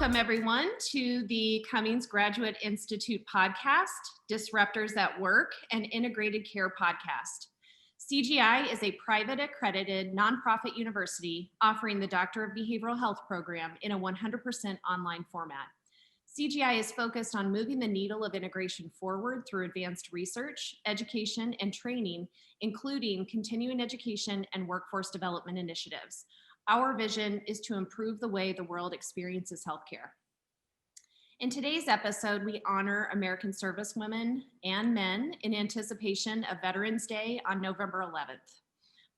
Welcome, everyone, to the Cummings Graduate Institute podcast, Disruptors at Work, an integrated care podcast. CGI is a private accredited nonprofit university offering the Doctor of Behavioral Health program in a 100% online format. CGI is focused on moving the needle of integration forward through advanced research, education, and training, including continuing education and workforce development initiatives. Our vision is to improve the way the world experiences healthcare. In today's episode, we honor American servicewomen and men in anticipation of Veterans Day on November 11th.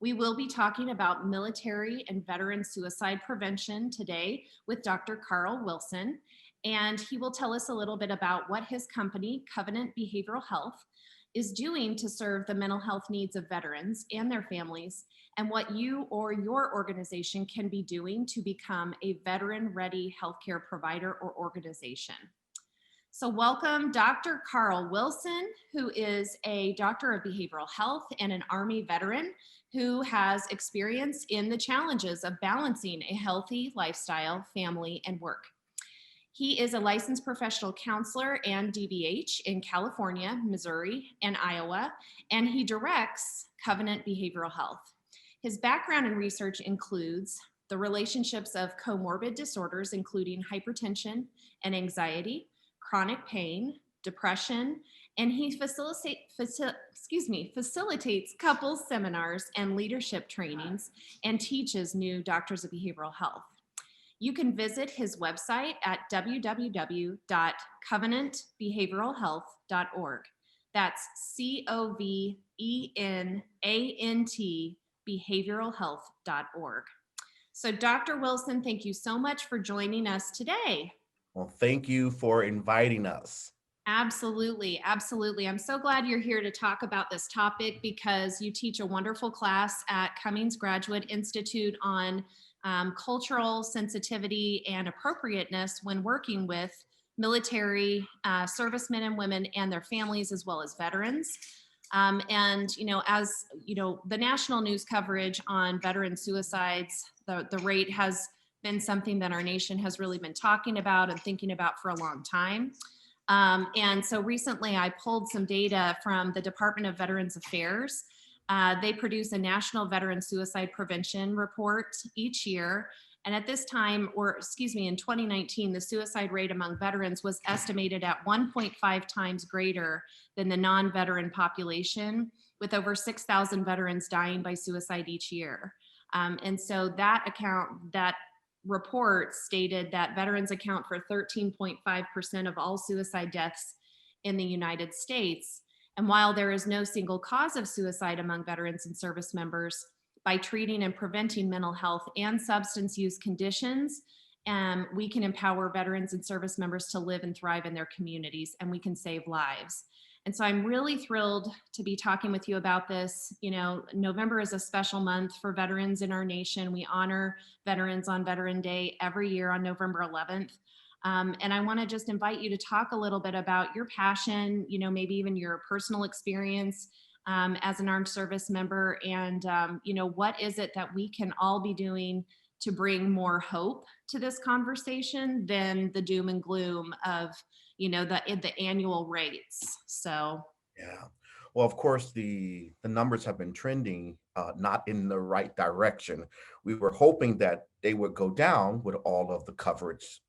We will be talking about military and veteran suicide prevention today with Dr. Carl Wilson, and he will tell us a little bit about what his company, Covenant Behavioral Health, is doing to serve the mental health needs of veterans and their families, and what you or your organization can be doing to become a veteran-ready healthcare provider or organization. So welcome Dr. Carl Wilson, who is a doctor of behavioral health and an Army veteran who has experience in the challenges of balancing a healthy lifestyle, family, and work. He is a licensed professional counselor and DBH in California, Missouri, and Iowa, and he directs Covenant Behavioral Health. His background in research includes the relationships of comorbid disorders, including hypertension and anxiety, chronic pain, depression, and he facilitates couples seminars and leadership trainings and teaches new doctors of behavioral health. You can visit his website at www.covenantbehavioralhealth.org. That's COVENANT behavioralhealth.org. So Dr. Wilson, thank you so much for joining us today. Well, thank you for inviting us. Absolutely, absolutely. I'm so glad you're here to talk about this topic because you teach a wonderful class at Cummings Graduate Institute on cultural sensitivity and appropriateness when working with military servicemen and women and their families, as well as veterans. And, as the national news coverage on veteran suicides, the rate has been something that our nation has really been talking about and thinking about for a long time. And so recently I pulled some data from the Department of Veterans Affairs. They produce a national veteran suicide prevention report each year. And at this time, in 2019, the suicide rate among veterans was estimated at 1.5 times greater than the non-veteran population, with over 6,000 veterans dying by suicide each year. And so that report stated that veterans account for 13.5% of all suicide deaths in the United States. And while there is no single cause of suicide among veterans and service members, by treating and preventing mental health and substance use conditions, we can empower veterans and service members to live and thrive in their communities, and we can save lives. And so I'm really thrilled to be talking with you about this. November is a special month for veterans in our nation. We honor veterans on Veteran Day every year on November 11th. And I want to just invite you to talk a little bit about your passion, maybe even your personal experience as an armed service member, and what is it that we can all be doing to bring more hope to this conversation than the doom and gloom of the annual rates. So yeah, well, of course the numbers have been trending not in the right direction. We were hoping that they would go down with all of the coverage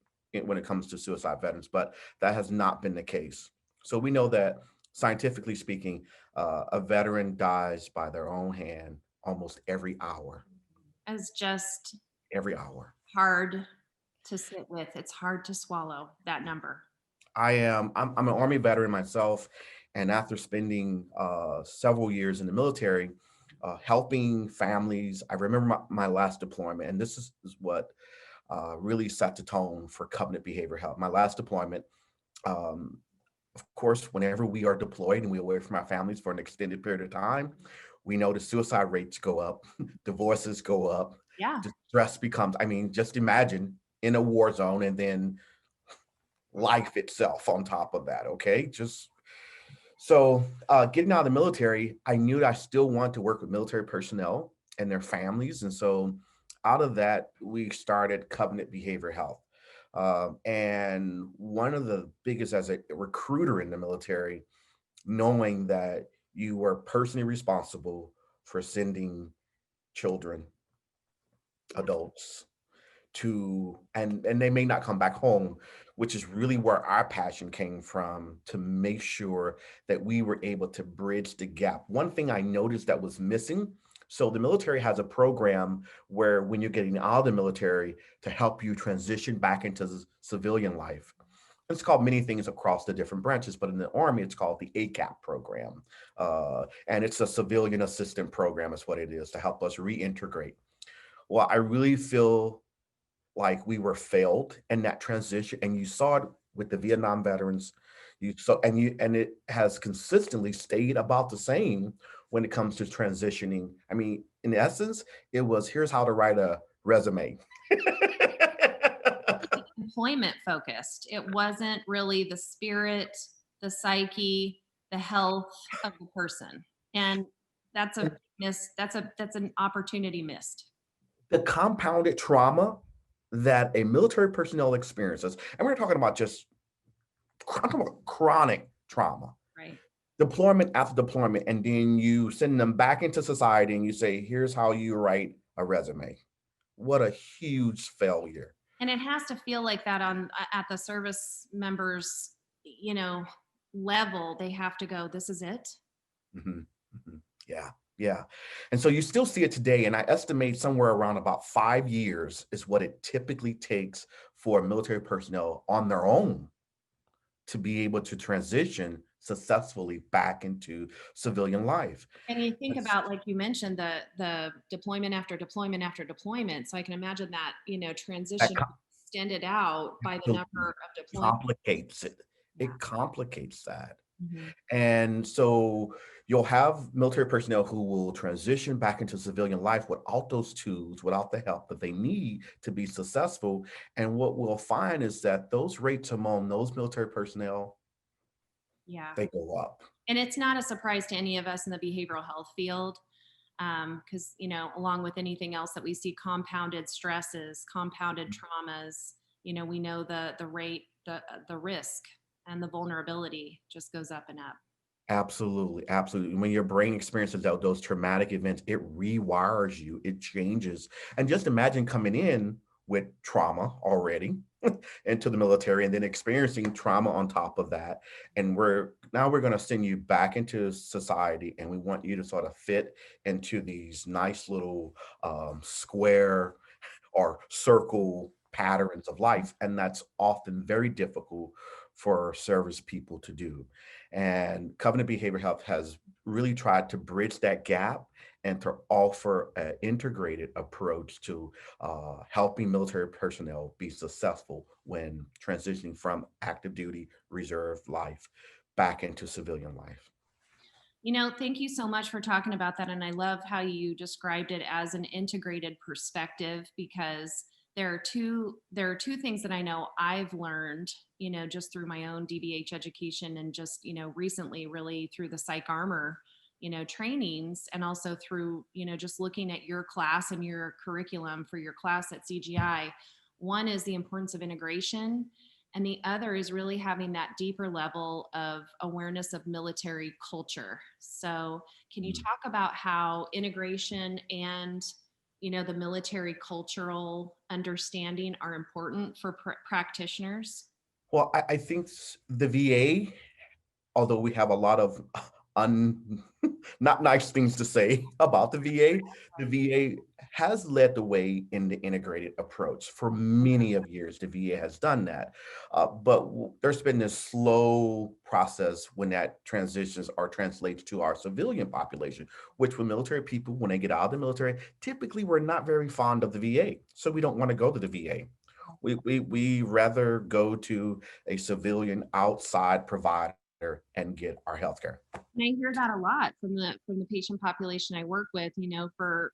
when it comes to suicide veterans, but that has not been the case. So we know that scientifically speaking, a veteran dies by their own hand almost every hour. It's just every hour. Hard to sit with. It's hard to swallow that number. I'm an Army veteran myself, and after spending several years in the military, helping families, I remember my last deployment, and this is what really set the tone for Covenant Behavioral Health. My last deployment, of course, whenever we are deployed and we're away from our families for an extended period of time, we know the suicide rates go up, divorces go up, stress becomes, just imagine in a war zone and then life itself on top of that, okay? So getting out of the military, I knew that I still wanted to work with military personnel and their families. And so out of that, we started Covenant Behavioral Health. And one of the biggest as a recruiter in the military, knowing that you were personally responsible for sending children, adults to, and they may not come back home, which is really where our passion came from, to make sure that we were able to bridge the gap. One thing I noticed that was missing, so the military has a program where when you're getting out of the military to help you transition back into civilian life. It's called many things across the different branches, but in the Army, it's called the ACAP program. And it's a civilian assistant program, is what it is, to help us reintegrate. Well, I really feel like we were failed in that transition, and you saw it with the Vietnam veterans. You saw, and it has consistently stayed about the same when it comes to transitioning. I mean, in essence, it was, here's how to write a resume. Employment focused. It wasn't really the spirit, the psyche, the health of the person. And that's a miss, that's an opportunity missed. The compounded trauma that a military personnel experiences, and we're talking about just, I'm talking about chronic trauma, Right. deployment after deployment, and then you send them back into society and you say, here's how you write a resume. What a huge failure. And it has to feel like that on at the service members, you know, level. They have to go, this is it. Mhm, mhm. Yeah, yeah. And so you still see it today, and I estimate somewhere around about 5 years is what it typically takes for military personnel on their own to be able to transition successfully back into civilian life. And you think That's about, like you mentioned, the deployment after deployment after deployment. So I can imagine that, you know, that transition extended out by the absolutely number of deployments. complicates it. Yeah. It complicates that. Mhm. And so you'll have military personnel who will transition back into civilian life without those tools, without the help that they need to be successful. And what we'll find is that those rates among those military personnel, Yeah. they go up. And it's not a surprise to any of us in the behavioral health field, because, you know, along with anything else that we see, compounded stresses, compounded traumas, you know, we know the rate, the risk and the vulnerability just goes up and up. Absolutely, absolutely. When your brain experiences those traumatic events, it rewires you, it changes. And just imagine coming in with trauma already into the military and then experiencing trauma on top of that. And we're going to send you back into society, and we want you to sort of fit into these nice little square or circle patterns of life. And that's often very difficult for service people to do. And Covenant Behavioral Health has really tried to bridge that gap and to offer an integrated approach to helping military personnel be successful when transitioning from active duty reserve life back into civilian life. You know, thank you so much for talking about that. And I love how you described it as an integrated perspective, because there are two things that I know I've learned, you know, just through my own DBH education, and just, you know, recently really through the psych armor, you know, trainings, and also through, you know, just looking at your class and your curriculum for your class at CGI. One is the importance of integration, and the other is really having that deeper level of awareness of military culture. So can you Mm. talk about how integration and, you know, the military cultural understanding are important for practitioners? Well, I think the VA, although we have a lot of un not nice things to say about the VA has led the way in the integrated approach. For many of years, the VA has done that. But there's been this slow process when that transitions or translates to our civilian population, which for military people, when they get out of the military, typically we're not very fond of the VA. So we don't want to go to the VA. We rather go to a civilian outside provider and get our healthcare. And I hear that a lot from the patient population I work with. You know, for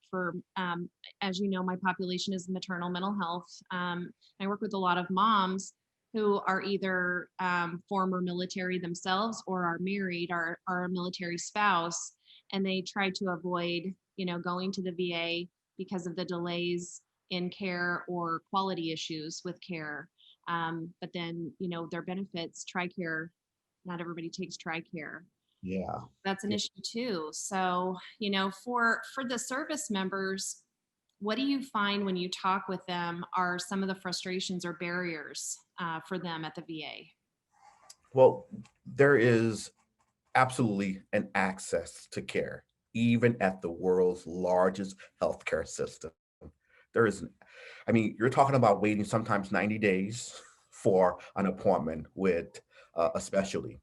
as you know, my population is maternal mental health. I work with a lot of moms who are either former military themselves or are married, are a military spouse, and they try to avoid, you know, going to the VA because of the delays in care or quality issues with care. But then, you know, their benefits, TRICARE, not everybody takes TRICARE. Yeah. That's an Yeah. issue too. So, you know, for the service members, what do you find when you talk with them are some of the frustrations or barriers for them at the VA? Well, there is absolutely an access to care, even at the world's largest healthcare system. There is, I mean, you're talking about waiting sometimes 90 days for an appointment with a specialty.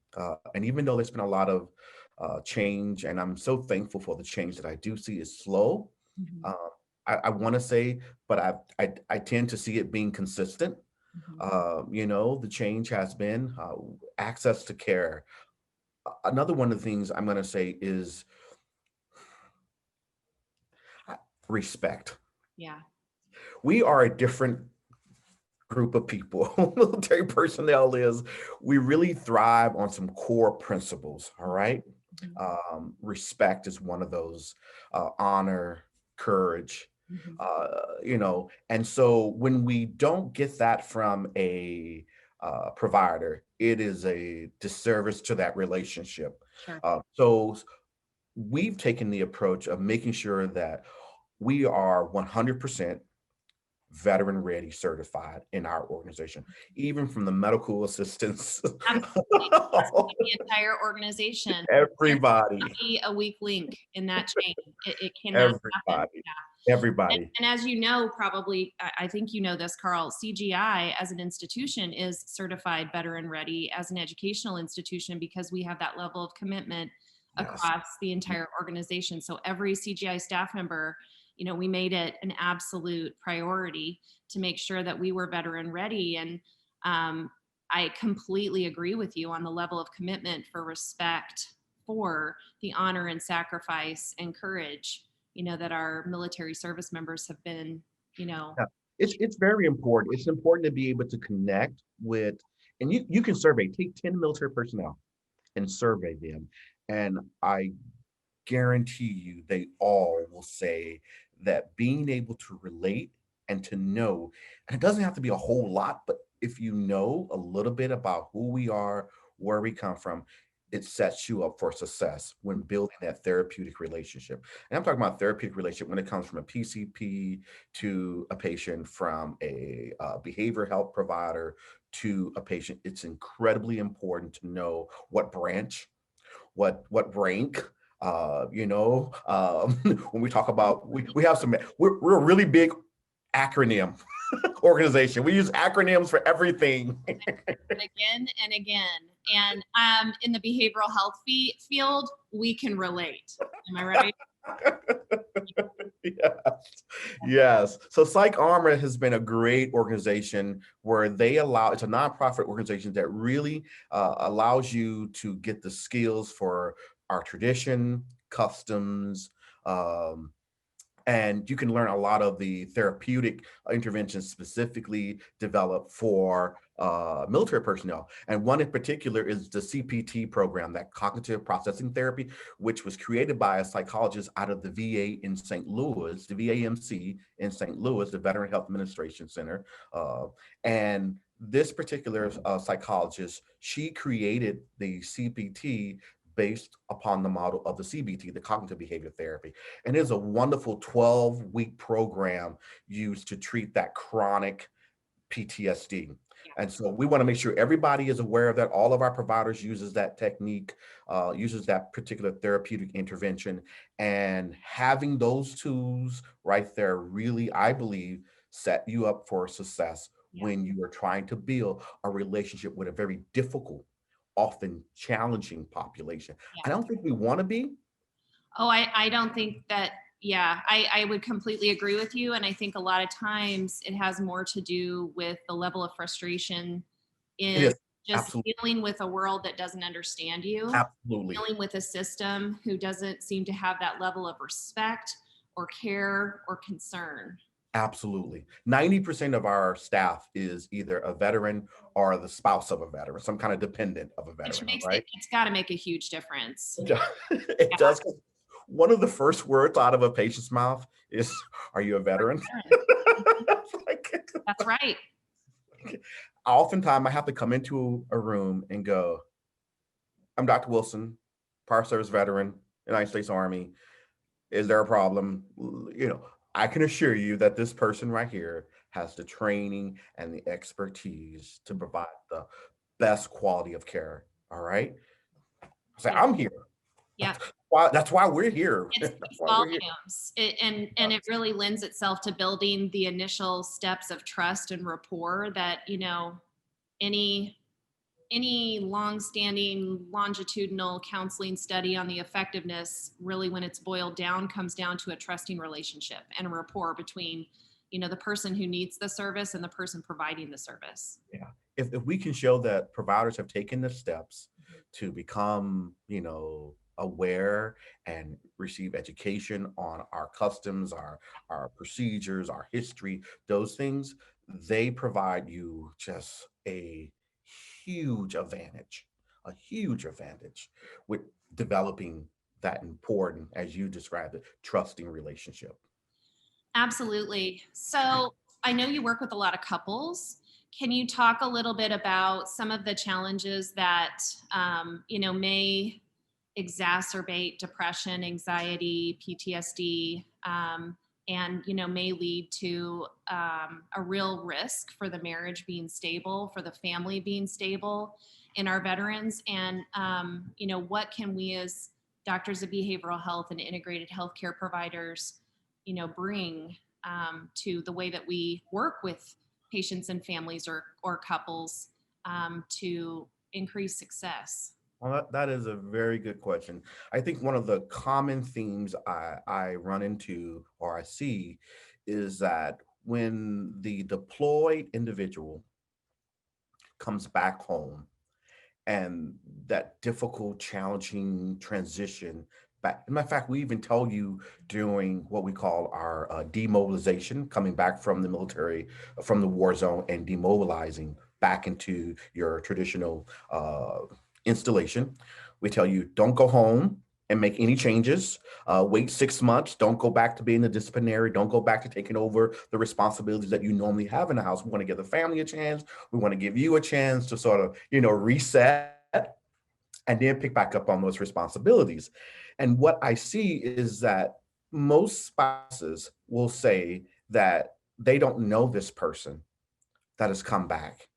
And even though there's been a lot of change, and I'm so thankful for the change that I do see is slow, Mhm, uh, I want to say, but I tend to see it being consistent. mhm. You know, the change has been access to care. Another one of the things I'm going to say is uh, respect. Yeah. We are a different group of people. Military personnel is, we really thrive on some core principles. All right. Mhm, Respect is one of those, honor, courage, mhm. you know, and so when we don't get that from a provider, it is a disservice to that relationship. Sure. So we've taken the approach of making sure that we are 100% veteran ready certified in our organization, even from the medical assistants. Absolutely. Has to be the entire organization. There cannot Everybody, be a weak link in that chain. It cannot happen. everybody, Yeah. everybody. And as you know, probably, I think you know this, Carl, CGI as an institution is certified veteran ready as an educational institution because we have that level of commitment Yes. across the entire organization. So every CGI staff member, you know, we made it an absolute priority to make sure that we were veteran ready. And um, I completely agree with you on the level of commitment for respect for the honor and sacrifice and courage, you know, that our military service members have been, you know. Yeah. It's very important. It's important to be able to connect with, and you can survey, take 10 military personnel and survey them. And I guarantee you they all will say that being able to relate and to know, and it doesn't have to be a whole lot, but if you know a little bit about who we are, where we come from, it sets you up for success when building that therapeutic relationship. And I'm talking about therapeutic relationship when it comes from a PCP to a patient, from a behavioral health provider to a patient. It's incredibly important to know what branch, what rank, you know, when we talk about, we have some, we're a really big acronym organization. We use acronyms for everything. And again and again. And in the behavioral health field, we can relate. Am I right? Yes, yes. So Psych Armor has been a great organization where they allow, it's a nonprofit organization that really allows you to get the skills for our tradition, customs, um, and you can learn a lot of the therapeutic interventions specifically developed for military personnel. And one in particular is the CPT program, that cognitive processing therapy, which was created by a psychologist out of the VA in St. Louis, the VAMC in St. Louis, the Veteran Health Administration Center. And this particular psychologist, she created the CPT based upon the model of the CBT, the cognitive behavior therapy. And it's a wonderful 12-week program used to treat that chronic PTSD. Yeah. And so we want to make sure everybody is aware of that. All of our providers uses that technique, uses that particular therapeutic intervention, and having those tools right there really, I believe, set you up for success Yeah. when you are trying to build a relationship with a very difficult, often challenging population. I Yeah. don't think we want to be. Oh, I don't think that, yeah, I would completely agree with you. And I think a lot of times it has more to do with the level of frustration It in is just absolutely, dealing with a world that doesn't understand you, absolutely. dealing with a system who doesn't seem to have that level of respect or care or concern. Absolutely. 90% of our staff is either a veteran or the spouse of a veteran, some kind of dependent of a Which veteran, all makes it, right? it's got to make a huge difference. It does. One of the first words out of a patient's mouth is, "Are you a veteran?" Yeah, Like, that's right. oftentimes I have to come into a room and go, I'm Dr. Wilson, prior service veteran, United States Army. Is there a problem? I can assure you that this person right here has the training and the expertise to provide the best quality of care. All right. Say, Yeah. I'm here. Yeah. That's why we're here. It That's speaks why we're here. volumes. And it really lends itself to building the initial steps of trust and rapport that, any long-standing longitudinal counseling study on the effectiveness, really when it's boiled down, comes down to a trusting relationship and a rapport between, the person who needs the service and the person providing the service. Yeah. If we can show that providers have taken the steps to become, aware and receive education on our customs, our procedures, our history, those things, they provide you just a huge advantage with developing that important, as you described it, trusting relationship. Absolutely. So I know you work with a lot of couples. Can you talk a little bit about some of the challenges that, may exacerbate depression, anxiety, PTSD, and, may lead to a real risk for the marriage being stable, for the family being stable in our veterans? And, what can we as doctors of behavioral health and integrated healthcare providers bring to the way that we work with patients and families or couples to increase success? Well, that is a very good question. I think one of the common themes I run into or I see is that when the deployed individual comes back home and that difficult, challenging transition back. As a matter of fact, we even tell you during what we call our demobilization, coming back from the military, from the war zone, and demobilizing back into your traditional installation. We tell you, don't go home and make any changes. Wait 6 months. Don't go back to being the disciplinary. Don't go back to taking over the responsibilities that you normally have in the house. We want to give the family a chance. We want to give you a chance to sort of, reset and then pick back up on those responsibilities. And what I see is that most spouses will say that they don't know this person that has come back.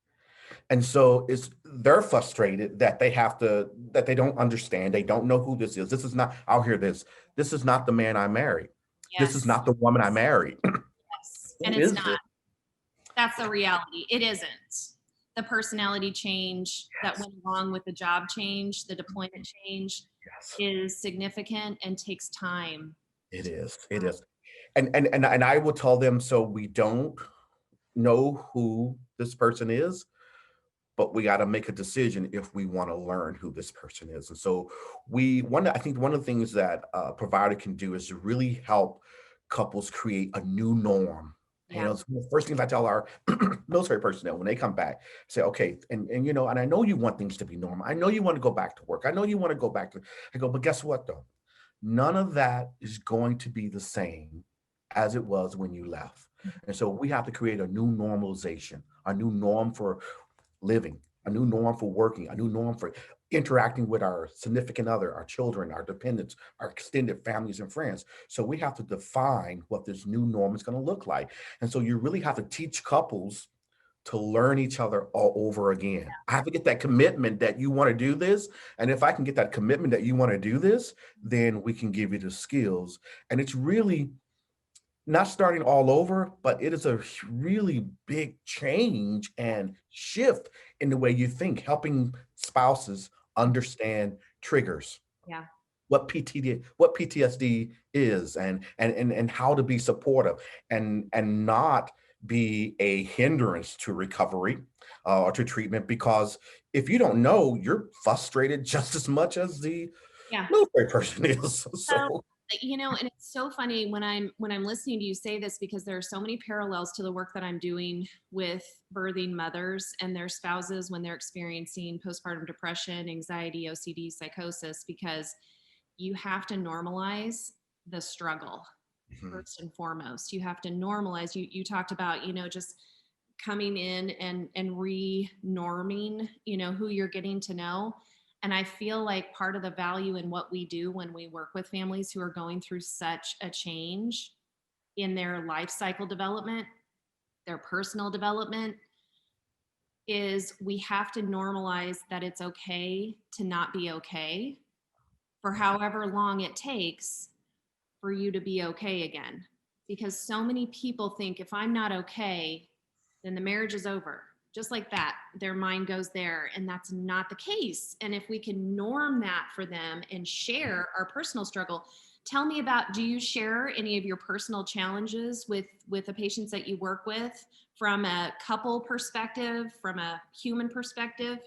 And so they're frustrated that that they don't understand. They don't know who this is. This is not, I'll hear this. This is not the man I married. This is Yes, not the woman I married. yes. Who And it's is not. this? That's the reality. It isn't. The personality change that Yes, went along with the job change, the deployment change yes, is significant and takes time. it is. It is. And I will tell them, so we don't know who this person is, but we got to make a decision if we want to learn who this person is. And so I think one of the things that a provider can do is to really help couples create a new norm. Yeah. It's one of the first things I tell our military personnel when they come back, say, okay, and I know you want things to be normal. I know you want to go back to work. I know you want to go back to, I go, but guess what though? None of that is going to be the same as it was when you left. And so we have to create a new normalization, a new norm for living, a new norm for working, a new norm for interacting with our significant other, our children, our dependents, our extended families and friends. So we have to define what this new norm is going to look like. And so you really have to teach couples to learn each other all over again. I have to get that commitment that you want to do this. And if I can get that commitment that you want to do this, then we can give you the skills. And it's really not starting all over, but it is a really big change and shift in the way you think, helping spouses understand triggers, Yeah. what PTSD is, and how to be supportive and not be a hindrance to recovery or to treatment. Because if you don't know, you're frustrated just as much as the Yeah. military person is. So, So and it's so funny when I'm listening to you say this, because there are so many parallels to the work that I'm doing with birthing mothers and their spouses when they're experiencing postpartum depression, anxiety, OCD, psychosis, because you have to normalize the struggle mhm, first and foremost. You have to normalize. You talked about, just coming in and re-norming, who you're getting to know. And I feel like part of the value in what we do when we work with families who are going through such a change in their life cycle development, their personal development, is we have to normalize that it's okay to not be okay for however long it takes for you to be okay again. Because so many people think if I'm not okay, then the marriage is over. Just like that, their mind goes there, and that's not the case. And if we can norm that for them and share our personal struggle, tell me about, do you share any of your personal challenges with the patients that you work with from a couple perspective, from a human perspective?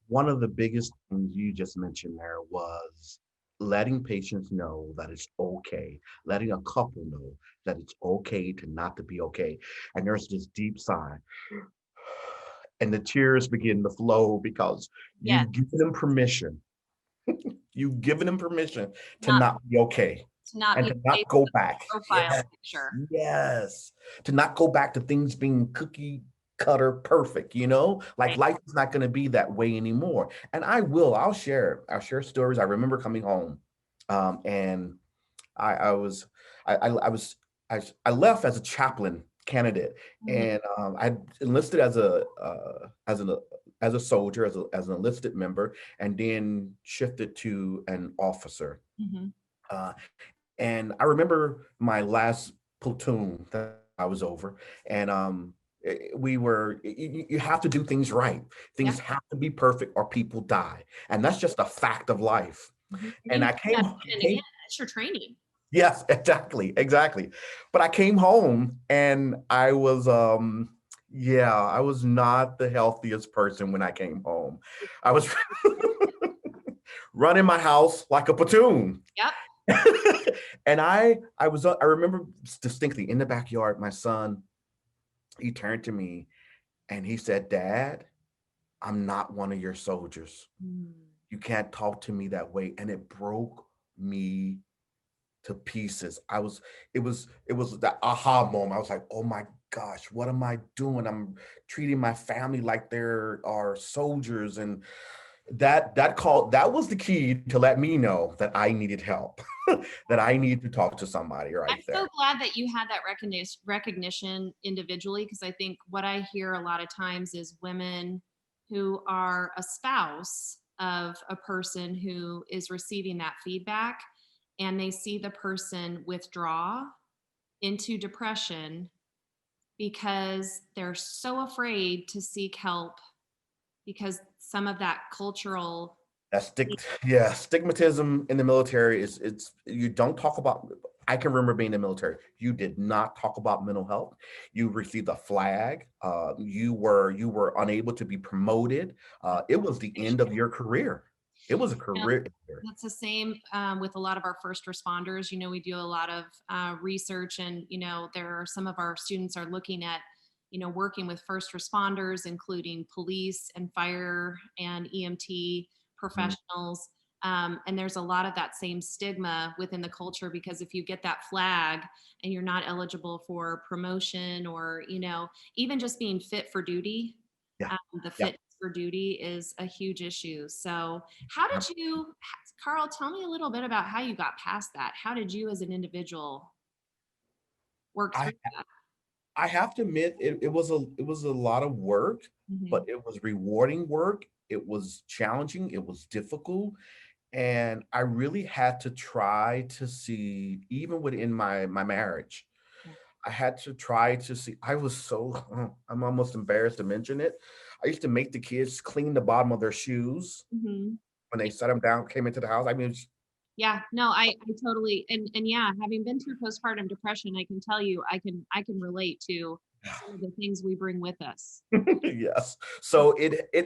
One of the biggest things you just mentioned there was letting patients know that it's okay, letting a couple know that it's okay to not to be okay. And there's this deep sigh, and the tears begin to flow because Yes, you've given them permission. You've given them permission to not not be okay to not and be to the not face go of back. the profile Yes, picture. yes. To not go back to things being cookie cutter perfect, like Right. life is not going to be that way anymore. And I'll share stories. I remember coming home, and I was, I was, I left as a chaplain candidate, Mhm, and I enlisted as a soldier, as an enlisted member, and then shifted to an officer. mhm. Uh, and I remember my last platoon that I was over, and we were. You have to do things right. Yeah. Things have to be perfect, or people die, and that's just a fact of life. Mhm. And And you I do that again and again. came. It's your training. Yes, exactly, exactly. But I came home and I was not the healthiest person when I came home. I was running my house like a platoon. Yep. And I remember distinctly in the backyard, my son, he turned to me and he said, "Dad, I'm not one of your soldiers. Mm. You can't talk to me that way." And it broke me to pieces. It was that aha moment. I was like, "Oh my gosh, what am I doing? I'm treating my family like they're our soldiers." And that was the key to let me know that I needed help, that I need to talk to somebody I'm right there. so glad that you had that recognition individually, because I think what I hear a lot of times is women who are a spouse of a person who is receiving that feedback, and they see the person withdraw into depression because they're so afraid to seek help because some of that cultural. Stigmatism in the military is it's you don't talk about. I can remember being in the military. You did not talk about mental health. You received a flag. You were unable to be promoted. It was the end of your career. It was a Yeah, career. that's the same with a lot of our first responders. We do a lot of research, and there are some of our students are looking at, working with first responders, including police and fire and EMT Mhm. professionals. And there's a lot of that same stigma within the culture, because if you get that flag and you're not eligible for promotion, or even just being fit for duty, Yeah, the yeah. fitness for duty is a huge issue. So how did you, Carl, tell me a little bit about how you got past that. How did you as an individual work I through that? I have to admit it was a lot of work, but Mhm. it was rewarding work. It was challenging. It was difficult. And I really had to try to see, even within my marriage, Yeah. I had to try to see. I'm almost embarrassed to mention it. I used to make the kids clean the bottom of their shoes Mhm. when they set them down, came into the house. I mean, Yeah, no, I totally, and yeah, having been through postpartum depression, I can tell you, I can relate to some of the things we bring with us. yes. So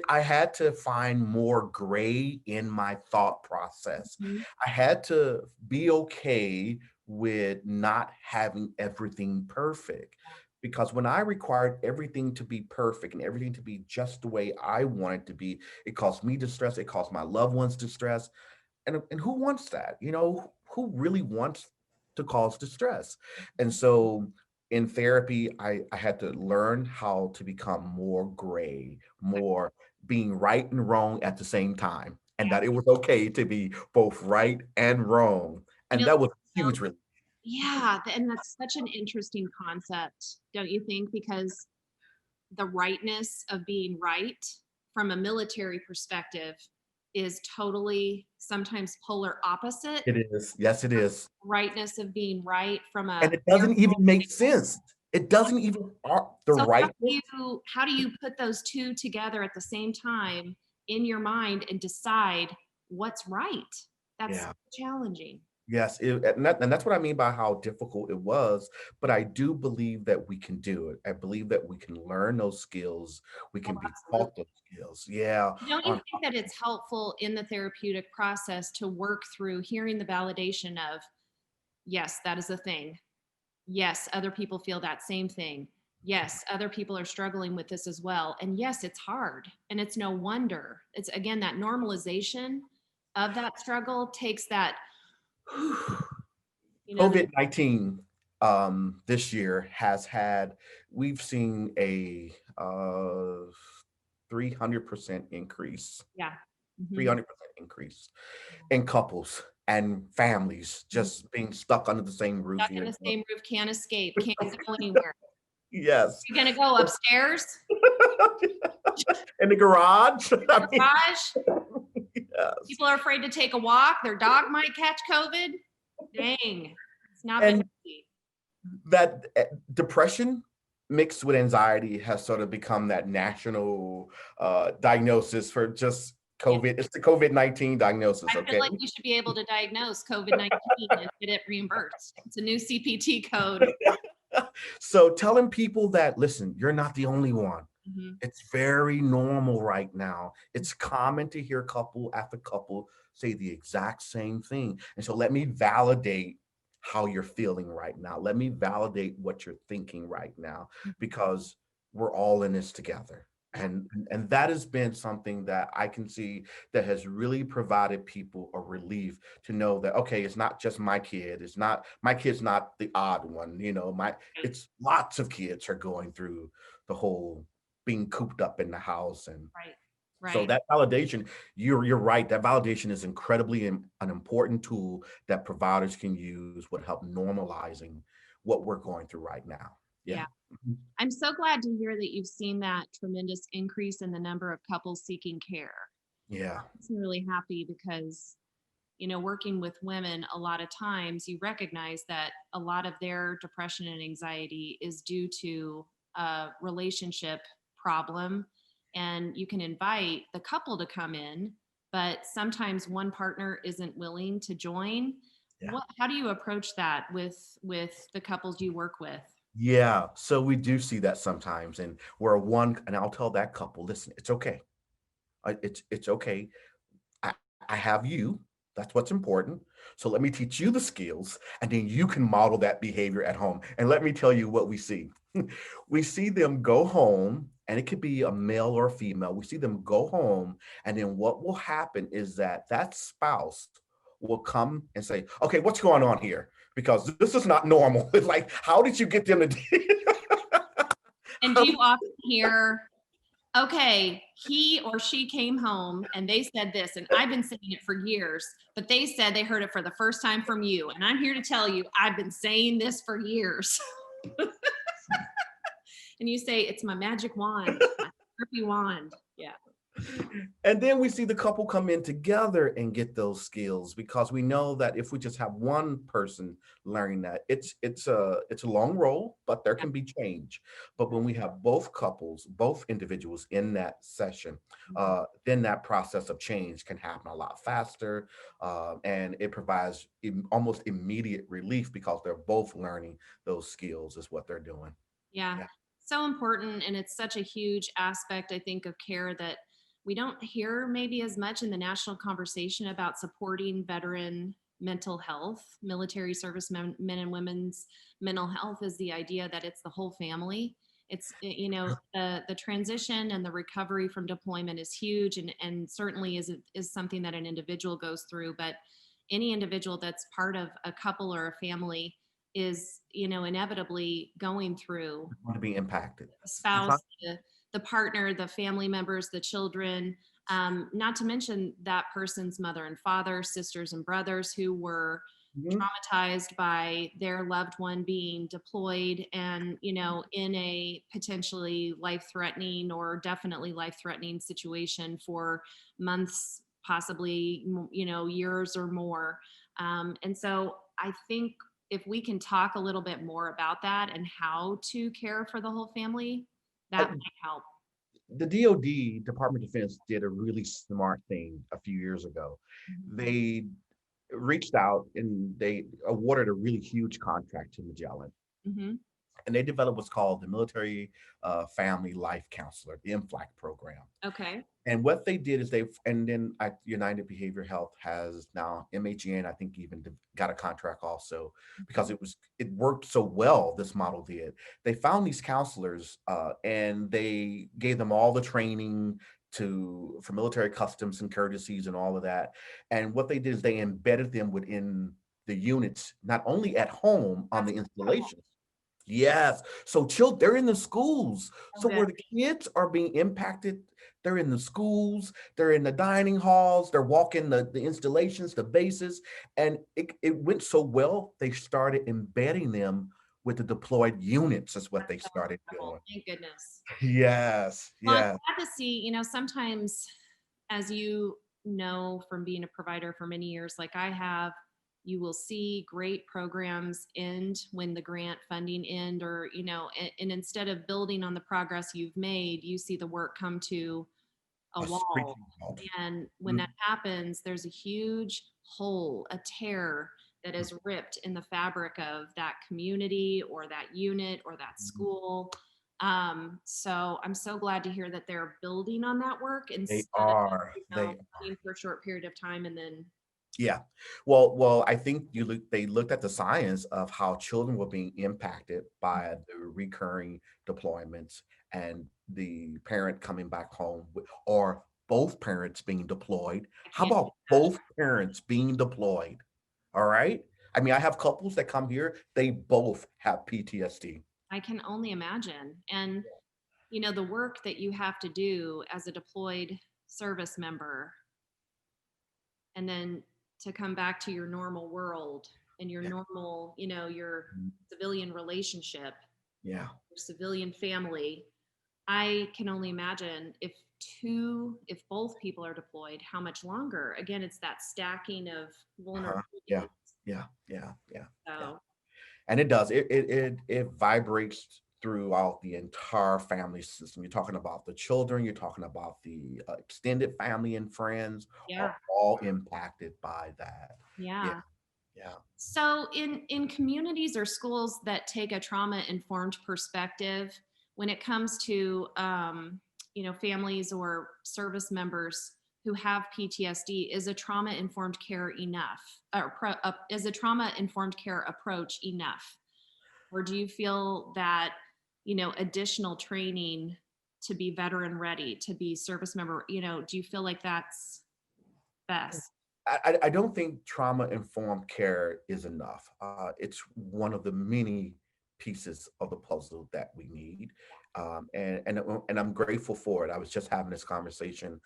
I had to find more gray in my thought process. Mhm. I had to be okay with not having everything perfect. Because when I required everything to be perfect and everything to be just the way I want it to be, it caused me distress. It caused my loved ones distress. And who wants that? Who really wants to cause distress? And so in therapy, I had to learn how to become more gray, more being right and wrong at the same time, and Yeah. that it was okay to be both right and wrong. You And know, that was so huge relief. yeah, and that's such an interesting concept, don't you think? Because the rightness of being right from a military perspective is totally sometimes polar opposite It is. Yes, it is. rightness of being right from a And it doesn't even fearful make place. sense. It doesn't even the So right. how do you put those two together at the same time in your mind and decide what's right? That's so Yeah. challenging. Yes, and that's what I mean by how difficult it was. But I do believe that we can do it. I believe that we can learn those skills. We Oh, can be absolutely. taught those skills. Yeah. Don't you On think that it's helpful in the therapeutic process to work through hearing the validation of, yes, that is a thing. Yes, other people feel that same thing. Yes, other people are struggling with this as well. And yes, it's hard. And it's no wonder. It's again that normalization of that struggle takes that, the COVID-19 this year has had, we've seen a 300% increase, yeah. Mhm. 300% increase in couples and families Mhm. just being stuck under the same roof Stuck in here. the same roof, can't escape, can't go anywhere. Yes. You're gonna go upstairs, In the garage. I mean, garage. yes. People are afraid to take a walk. Their dog might catch COVID. Dang, it's not been And easy. that depression mixed with anxiety has sort of become that national diagnosis for just Yeah. COVID. It's the COVID-19 diagnosis, I feel okay? like we should be able to diagnose COVID-19 and get it reimbursed. It's a new CPT code. So telling people that, listen, you're not the only one. Mhm. It's very normal right now. It's common to hear couple after couple say the exact same thing. And so let me validate how you're feeling right now. Let me validate what you're thinking right now, because we're all in this together. Yeah. And that has been something that I can see that has really provided people a relief to know that, okay, it's not just my kid. It's not my kid's not the odd one, Right. it's lots of kids are going through the whole being cooped up in the house. And Right. so Right. that validation, you're right, that validation is incredibly an important tool that providers can use with help normalizing what we're going through right now. Yeah. Yeah. Mhm. I'm so glad to hear that you've seen that tremendous increase in the number of couples seeking care. Yeah. Makes me really happy because, working with women, a lot of times you recognize that a lot of their depression and anxiety is due to a relationship problem. And you can invite the couple to come in, but sometimes one partner isn't willing to join. Yeah. How do you approach that with the couples you work with? Yeah. So we do see that sometimes, and and I'll tell that couple, listen, it's okay. It's okay. I, I have you. That's what's important. So let me teach you the skills, and then you can model that behavior at home. And let me tell you what we see. We see them go home, and it could be a male or a female. We see them go home, and then what will happen is that spouse will come and say, "Okay, what's going on here? Because this is not normal." It's like, how did you get them to? And do you often hear, okay, he or she came home and they said this, and I've been saying it for years, but they said they heard it for the first time from you. And I'm here to tell you, I've been saying this for years. And you say, it's my magic wand, my therapy wand. Yeah. And then we see the couple come in together and get those skills, because we know that if we just have one person learning that, it's a long roll, but there can be change. But when we have both couples, both individuals in that session, then that process of change can happen a lot faster, and it provides almost immediate relief because they're both learning those skills is what they're doing. Yeah. Yeah. So important. And it's such a huge aspect, I think, of care that we don't hear maybe as much in the national conversation about supporting veteran mental health. Military service men and women's mental health is the idea that it's the whole family. It's, the transition and the recovery from deployment is huge, and certainly is something that an individual goes through. But any individual that's part of a couple or a family, is, you know, inevitably going through. Want to be impacted. The The spouse, time- the partner, the family members, the children, not to mention that person's mother and father, sisters and brothers who were Mhm. traumatized by their loved one being deployed and, you know, in a potentially life-threatening or definitely life-threatening situation for months, possibly, you know, years or more. And so I think if we can talk a little bit more about that and how to care for the whole family, that I- might help. the DoD, Department of Defense, did a really smart thing a few years ago. Mhm. They reached out and they awarded a really huge contract to Magellan. Mhm. And they developed what's called the Military Family Life Counselor, the MFLAC program. Okay. And what they did is and then United Behavioral Health has now MHN, I think even got a contract also because it worked so well, this model did. They found these counselors and they gave them all the training for military customs and courtesies and all of that. And what they did is they embedded them within the units, not only at home on That's the incredible. installations. Yes. So they're in the schools. So Okay. where the kids are being impacted, they're in the schools, they're in the dining halls, they're walking the installations, the bases. And it went so well, they started embedding them with the deployed units, is what they So started incredible. doing. Thank goodness. Yes, Well, I'm yes. glad to see, you know, sometimes, as you know from being a provider for many years, like I have, you will see great programs end when the grant funding end, or, you know, and instead of building on the progress you've made, you see the work come to a A wall. screeching halt. And when that Mhm. happens, there's a huge hole, a tear that is ripped in the fabric of that community or that unit or that Mhm. school. So I'm so glad to hear that they're building on that work They instead of, are. you know, They funding for a short period of time and then. Yeah. I think they looked at the science of how children were being impacted by the recurring deployments and the parent coming back home or both parents being deployed. I How can't about imagine. both parents being deployed? All right. I mean, I have couples that come here, they both have PTSD. I can only imagine. And, you know, the work that you have to do as a deployed service member, and then to come back to your normal world and your Yeah. normal, you know, your civilian relationship, Yeah. your civilian family. I can only imagine if both people are deployed, how much longer. Again, it's that stacking of Uh-huh. Yeah. vulnerabilities. Yeah. Yeah. Yeah. Yeah. So And it does. It vibrates throughout the entire family system. You're talking about the children. You're talking about the extended family and friends are yeah, all impacted by that. Yeah, yeah. yeah. So in communities or schools that take a trauma informed perspective, when it comes to you know, families or service members who have PTSD, is a trauma informed care enough, or is a trauma informed care approach enough, or do you feel that, you know, additional training to be veteran ready, to be service member, you know, do you feel like that's best? I don't think trauma informed care is enough. It's one of the many pieces of the puzzle that we need, and I'm grateful for it. I was just having this conversation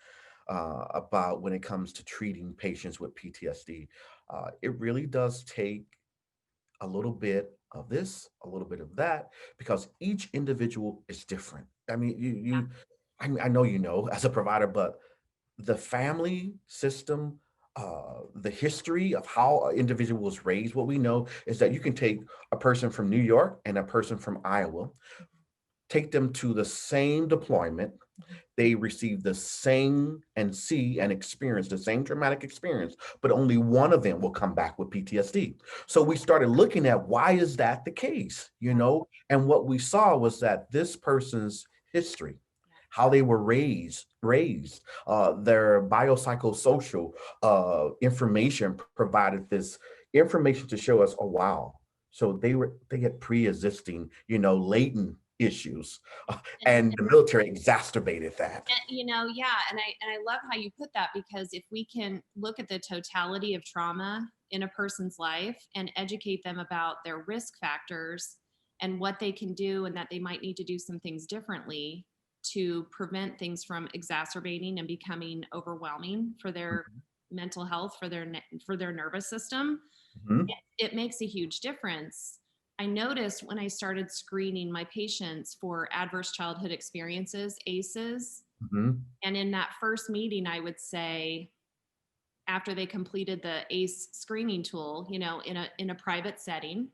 about when it comes to treating patients with PTSD. It really does take a little bit of this, a little bit of that, because each individual is different. I mean, Yeah, I know you know as a provider, but the family system, the history of how an individual was raised, what we know is that you can take a person from New York and a person from Iowa, take them to the same deployment, they receive the same and see and experience the same traumatic experience, but only one of them will come back with PTSD. So we started looking at why is that the case, you know? And what we saw was that this person's history, how they were raised, their biopsychosocial information provided this information to show us, oh wow, so they had pre-existing, you know, latent issues, and and the military exacerbated that. you know, yeah, and I love how you put that, because if we can look at the totality of trauma in a person's life and educate them about their risk factors and what they can do, and that they might need to do some things differently to prevent things from exacerbating and becoming overwhelming for their mental health, for their nervous system. Mhm. It makes a huge difference. I noticed when I started screening my patients for adverse childhood experiences, ACEs, Mhm. and in that first meeting, I would say, after they completed the ACE screening tool, in a private setting,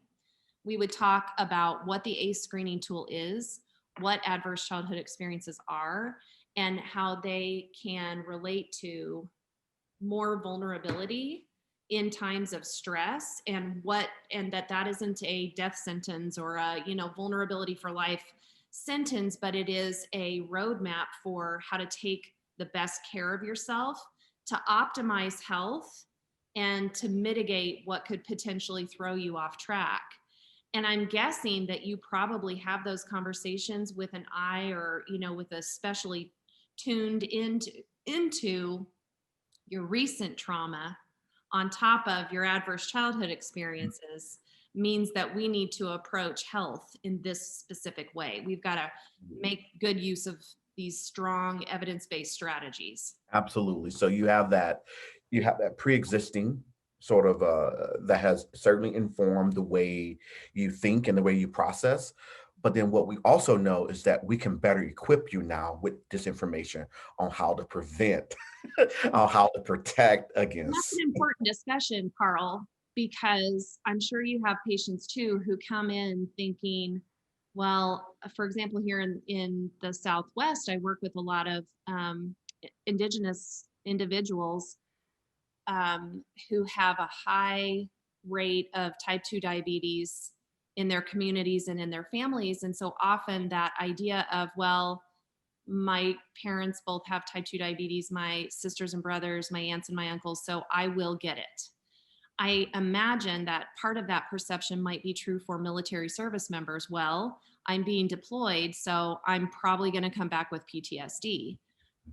we would talk about what the ACE screening tool is, what adverse childhood experiences are, and how they can relate to more vulnerability in times of stress, and that isn't a death sentence or a vulnerability for life sentence, but it is a roadmap for how to take the best care of yourself, to optimize health, and to mitigate what could potentially throw you off track. And I'm guessing that you probably have those conversations with an eye, or with a specially tuned into your recent trauma on top of your adverse childhood experiences, means that we need to approach health in this specific way. We've got to make good use of these strong evidence-based strategies. Absolutely. So you have that pre-existing sort of that has certainly informed the way you think and the way you process. But then what we also know is that we can better equip you now with this information on how to prevent, on how to protect And that's an against. important discussion, Carl, because I'm sure you have patients too who come in thinking, well, for example, here in the Southwest, I work with a lot of Indigenous individuals who have a high rate of type 2 diabetes in their communities and in their families. And so often that idea of, well, my parents both have type 2 diabetes, my sisters and brothers, my aunts and my uncles, so I will get it. I imagine that part of that perception might be true for military service members. Well, I'm being deployed, so I'm probably going to come back with PTSD.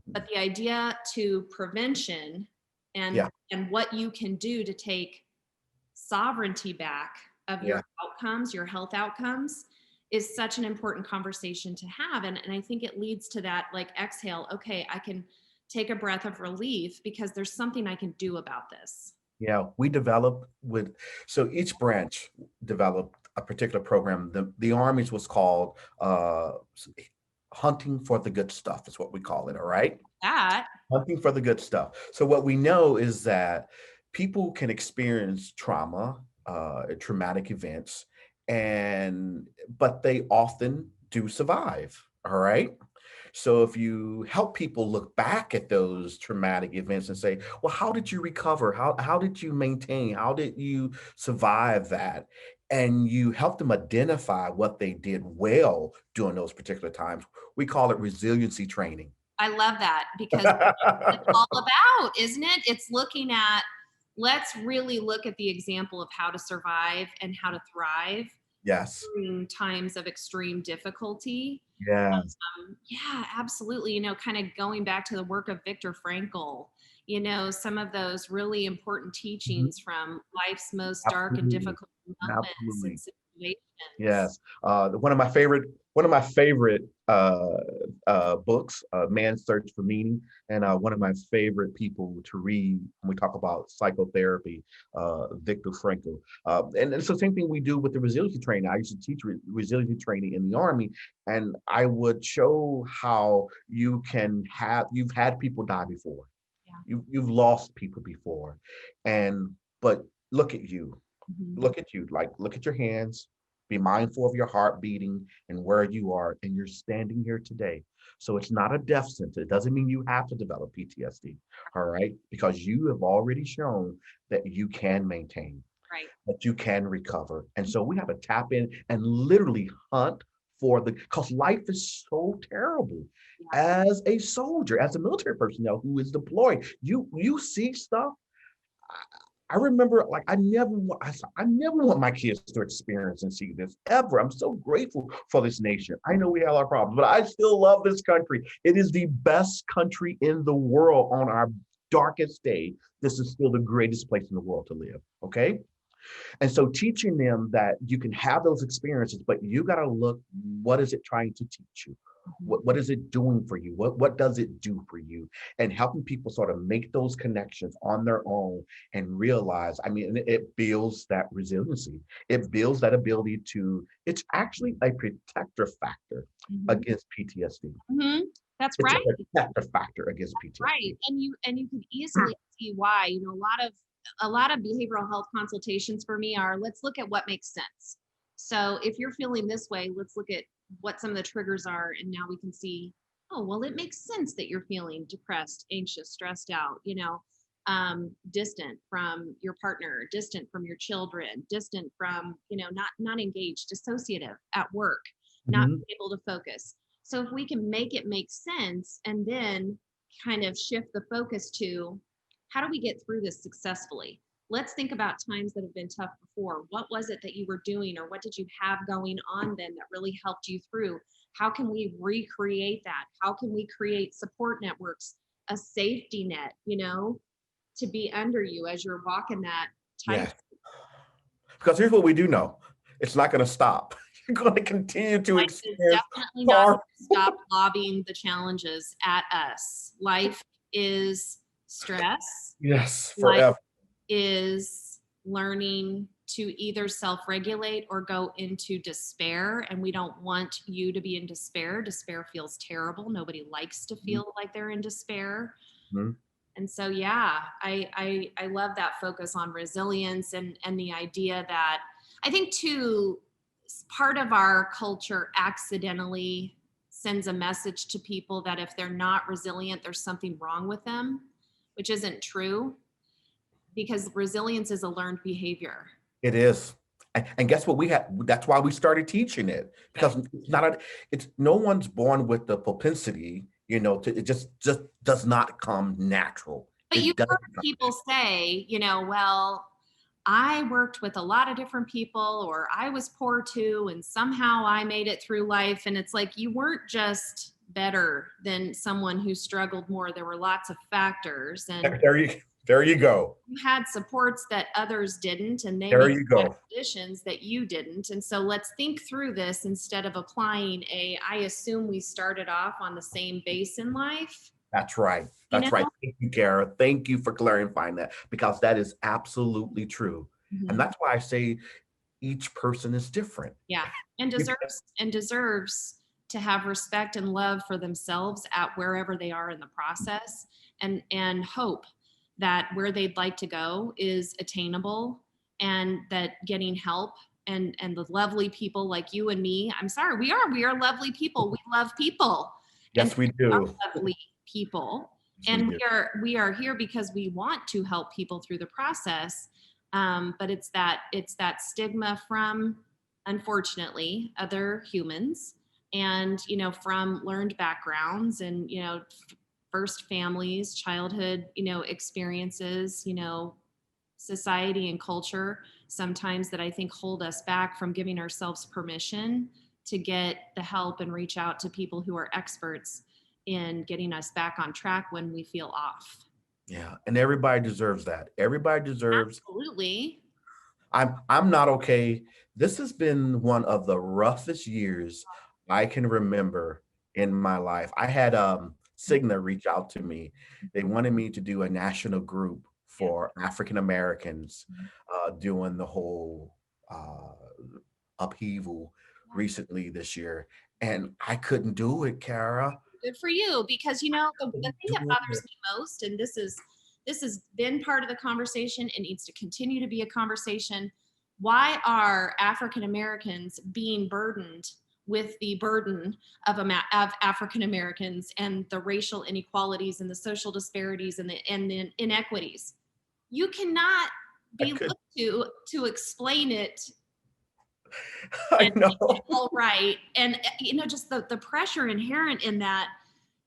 But the idea to prevention and Yeah, and what you can do to take sovereignty back of yeah. your outcomes, your health outcomes, is such an important conversation to have. And I think it leads to that, like, exhale, okay, I can take a breath of relief because there's something I can do about this. Yeah, we developed with, so each branch developed a particular program. The Army's was called Hunting for the Good Stuff, is what we call it, all right? That Hunting for the good stuff. So what we know is that people can experience trauma, traumatic events, and but they often do survive, all right? So if you help people look back at those traumatic events and say, well, how did you recover? How did you maintain? How did you survive that? And you help them identify what they did well during those particular times. We call it resiliency training. I love that, because it's all about, isn't it? It's looking at, let's really look at the example of how to survive and how to thrive Yes. during times of extreme difficulty. Yes. Yeah, absolutely. Kind of going back to the work of Viktor Frankl, some of those really important Mhm. teachings from life's most dark and Absolutely. difficult moments and Absolutely. situations. Yes. One of my favorite books, Man's Search for Meaning, and one of my favorite people to read when we talk about psychotherapy, Viktor Frankl. And it's the same thing we do with the resiliency training. I used to teach resiliency training in the Army, and I would show how you've had people die before. Yeah. You've lost people before, and but look at you. Mhm. Look at you, like, look at your hands, be mindful of your heart beating and where you are, and you're standing here today. So it's not a death sentence. It doesn't mean you have to develop PTSD, all right? Because you have already shown that you can maintain, Right. that you can recover. And so we have to tap in and literally hunt for because life is so terrible. Yeah. As a soldier, as a military personnel who is deployed, you see stuff. I remember, like, I never want my kids to experience and see this ever. I'm so grateful for this nation. I know we have our problems, but I still love this country. It is the best country in the world on our darkest day, this is still the greatest place in the world to live. Okay. And so teaching them that you can have those experiences, but you got to look, what is it trying to teach you? What is it doing for you? What does it do for you? And helping people sort of make those connections on their own and realize, I mean, it builds that resiliency. It builds that ability to, it's actually a protector factor against PTSD. That's It's right. a protector factor against PTSD. Right. And you could easily see why, a lot of behavioral health consultations for me are, let's look at what makes sense. So if you're feeling this way, let's look at what some of the triggers are. And now we can see, oh, well, it makes sense that you're feeling depressed, anxious, stressed out, distant from your partner, distant from your children, distant from, not engaged, dissociative at work, not being able to focus. So if we can make it make sense and then kind of shift the focus to, how do we get through this successfully? Let's think about times that have been tough before. What was it that you were doing, or what did you have going on then that really helped you through? How can we recreate that? How can we create support networks, a safety net, to be under you as you're walking that tight? Yes. Because here's what we do know. It's not going to stop. You're going to continue to Life is experience definitely not going to stop lobbing the challenges at us. Life is stress. Yes, Life forever. is learning to either self-regulate or go into despair. And we don't want you to be in despair. Despair feels terrible. Nobody likes to feel like they're in despair. And so, yeah, I love that focus on resilience and the idea that I think too, part of our culture accidentally sends a message to people that if they're not resilient, there's something wrong with them, which isn't true, because resilience is a learned behavior. It is. And guess what? That's why we started teaching it, because it's no one's born with the propensity, it just does not come natural. But you've heard people say, well, I worked with a lot of different people, or I was poor too, and somehow I made it through life. And it's like, you weren't just better than someone who struggled more. There were lots of factors, and there you go. You had supports that others didn't, and they made conditions that you didn't. And so let's think through this instead of applying I assume we started off on the same base in life. That's right. That's right. Thank you, Cara. Thank you for clarifying that, because that is absolutely true. And that's why I say each person is different. Yeah. And deserves to have respect and love for themselves at wherever they are in the process, and hope that where they'd like to go is attainable, and that getting help and the lovely people like you and me, we are lovely people. We love people. Yes, we do. Lovely people. And we are here because we want to help people through the process. But it's that stigma from, unfortunately, other humans, and, from learned backgrounds, and, first families, childhood, experiences, society and culture sometimes that I think hold us back from giving ourselves permission to get the help and reach out to people who are experts in getting us back on track when we feel off. Yeah. And everybody deserves that. Everybody deserves. Absolutely. I'm not okay. This has been one of the roughest years I can remember in my life. I had Cigna reach out to me. They wanted me to do a national group for African Americans doing the whole upheaval recently this year. And I couldn't do it, Cara. Good for you, because the thing that bothers me most, and this has been part of the conversation and needs to continue to be a conversation, why are African Americans being burdened with the burden of African Americans and the racial inequalities and the social disparities and the inequities? You cannot be looked to explain it. I know. All right. And, just the pressure inherent in that,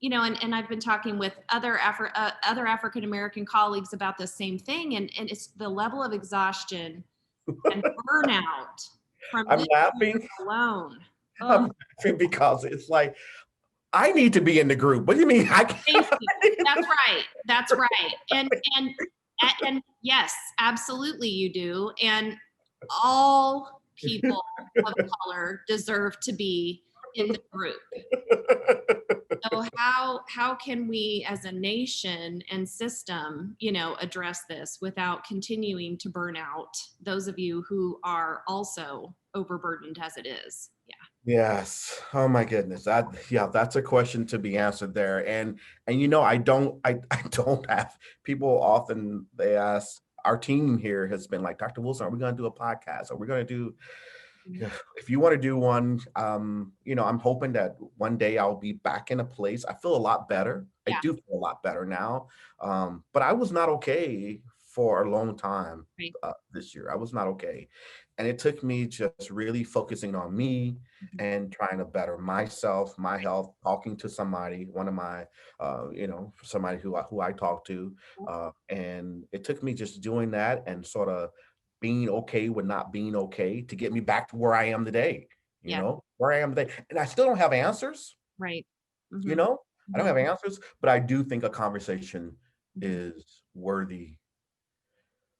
and I've been talking with other African American colleagues about the same thing. And it's the level of exhaustion and burnout from I'm laughing alone. I'm laughing because it's like, I need to be in the group. What do you mean? I Thank can't. you. That's right. That's right. And yes, absolutely you do. And all people of color deserve to be in the group. So how can we as a nation and system, address this without continuing to burn out those of you who are also overburdened as it is? Yeah. Yes. Oh my goodness. Yeah, that's a question to be answered there. And I don't have people often they ask our team here has been like, Dr. Wilson, are we gonna do a podcast? Are we gonna do Mhm. yeah, if you want to do one, I'm hoping that one day I'll be back in a place. I feel a lot better. I Yeah. do feel a lot better now. But I was not okay for a long time Right. this year. I was not okay. And it took me just really focusing on me Mhm. and trying to better myself, my health, talking to somebody, one of my, somebody who I talk to. And it took me just doing that and sort of being okay with not being okay to get me back to where I am today, Yeah. where I am today. And I still don't have answers, Right. you Mhm. know, I don't Mhm. have answers, but I do think Mhm. is worthy.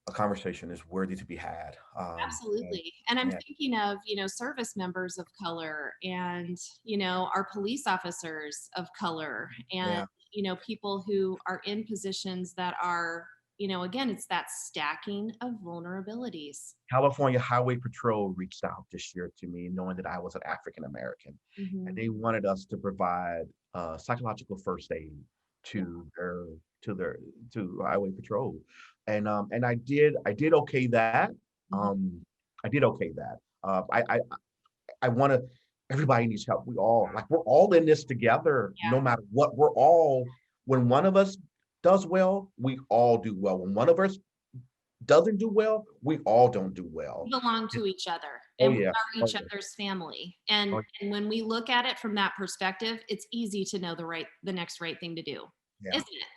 A conversation is worthy to be had. Absolutely. And I'm Yeah, thinking of, service members of color and, our police officers of color and, yeah. people who are in positions that are, again, it's that stacking of vulnerabilities. California Highway Patrol reached out this year to me, knowing that I was an African American, and Hmm. they wanted us to provide psychological first aid Yeah. to to their to Highway Patrol, and I did okay that. Hmm. I did okay that. I want to. Everybody needs help. We're all in this together. No Yeah. matter what, we're all. When one of us does well, we all do well. When one of us doesn't do well, we all don't do We well. belong to each other Oh and we yeah. are Oh each yeah. other's family. And, Oh and when we look at it from that perspective, it's easy to know the next right thing to do, yeah. isn't it?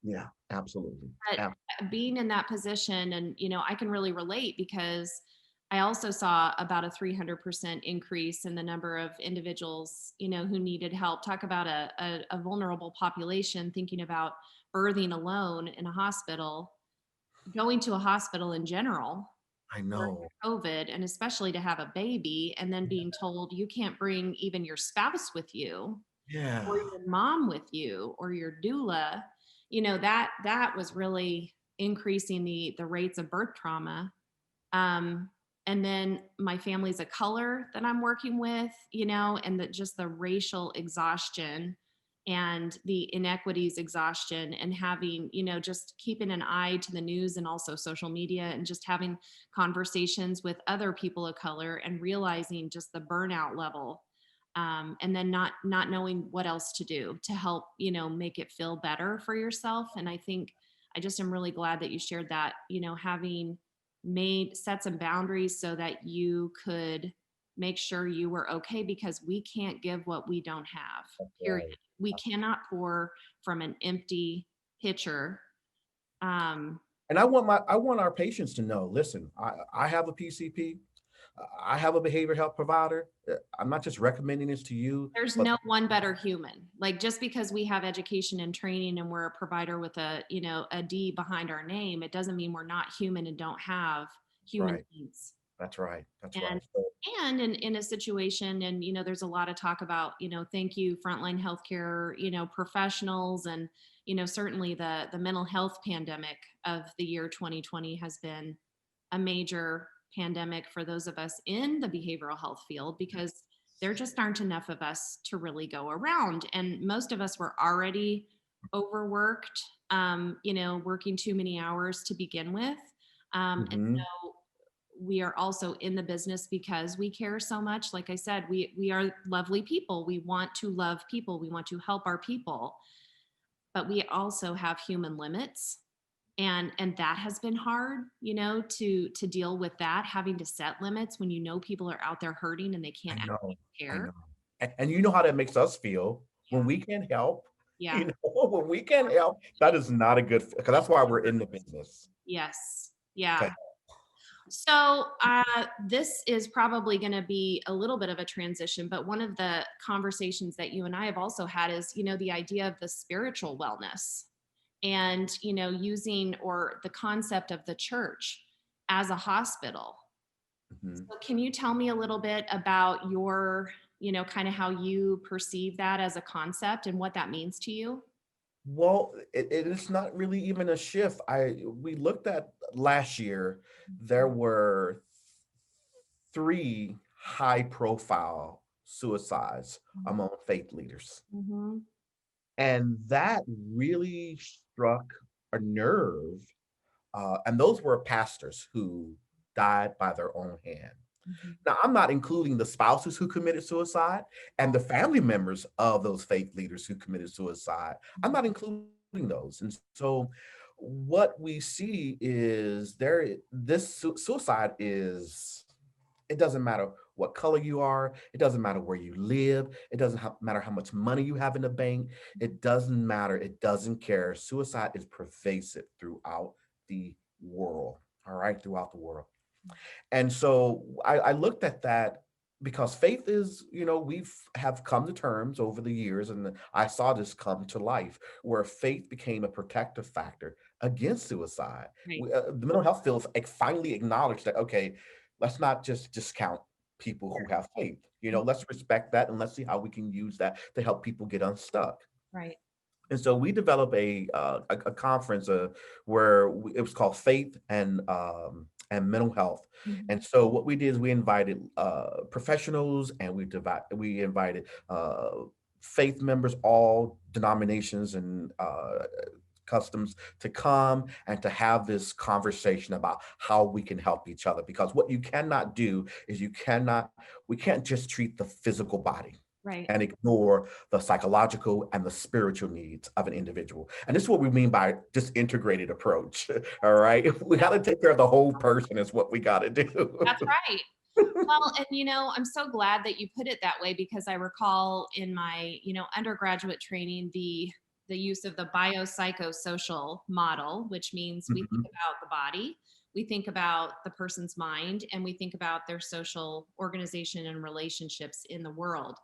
Yeah. Absolutely. But Ab- being in that position, and I can really relate because I also saw about a 300% increase in the number of individuals, who needed help. Talk about a vulnerable population thinking about birthing alone in a hospital, going to a hospital in general I during know. COVID, and especially to have a baby, and then being told you can't bring even your spouse with you or Yeah. your mom with you or your doula. That was really increasing the rates of birth trauma. um, and then my family's a color that I'm working with, and that just the racial exhaustion and the inequities exhaustion, and having, just keeping an eye to the news and also social media, and just having conversations with other people of color and realizing just the burnout level. And then not knowing what else to do to help, make it feel better for yourself. And I think I just am really glad that you shared that, having made set some boundaries so that you could make sure you were okay, because we can't give what we don't have, That's period. right. We cannot pour from an empty pitcher. um And I want our patients to know, listen, I have a PCP, I have a behavioral health provider. I'm not just recommending this to you, there's but no one better human. Like, just because we have education and training and we're a provider with a D behind our name, it doesn't mean we're not human and don't have human right. needs. That's right. That's and right. So, and in a situation, and there's a lot of talk about, thank you frontline healthcare, professionals. And certainly the mental health pandemic of the year 2020 has been a major pandemic for those of us in the behavioral health field, because there just aren't enough of us to really go around, and most of us were already overworked, working too many hours to begin with. And mhm. so we are also in the business because we care so much. Like I said, we are lovely people. We want to love people. We want to help our people, but we also have human limits. And that has been hard, to deal with that, having to set limits when people are out there hurting and they I can't know. actually I care. know. And you know how that makes us feel when Yeah. we can't help. Yeah. When we can't help, that is not a good because that's why we're in the business. Yes. Yeah. To So this is probably going to be a little bit of a transition, but one of the conversations that you and I have also had is, the idea of the spiritual wellness and, using or the concept of the church as a hospital. Mhm. So can you tell me a little bit about your, kind of how you perceive that as a concept and what that means to you? Well, it is not really even a shift. We looked at last year, there were three high profile suicides among faith leaders. Mm-hmm. And that really struck a nerve. And those were pastors who died by their own hand. Now, I'm not including the spouses who committed suicide and the family members of those faith leaders who committed suicide. I'm not including those. And so what we see is suicide is, it doesn't matter what color you are, it doesn't matter where you live, it doesn't matter how much money you have in the bank, it doesn't matter, it doesn't care. Suicide is pervasive throughout the world, all right, throughout the world. And so I looked at that because faith is, we've have come to terms over the years, and I saw this come to life where faith became a protective factor against suicide. Right. The mental health field finally acknowledged that, okay, let's not just discount people who have faith. Let's respect that and let's see how we can use that to help people get unstuck. Right. And so we developed a conference where it was called Faith and Mental Health. Mhm. And so what we did is we invited professionals, and we invited faith members, all denominations and customs, to come and to have this conversation about how we can help each other. Because what you cannot do is we can't just treat the physical body Right. and ignore the psychological and the spiritual needs of an individual. And this is what we mean by this integrated approach. All right. We got to take care of the whole person, is what we got to That's do. right. Well, and I'm so glad that you put it that way because I recall in my, undergraduate training the use of the biopsychosocial model, which means we think Mhm. about the body, we think about the person's mind, and we think about their social organization and relationships in the world.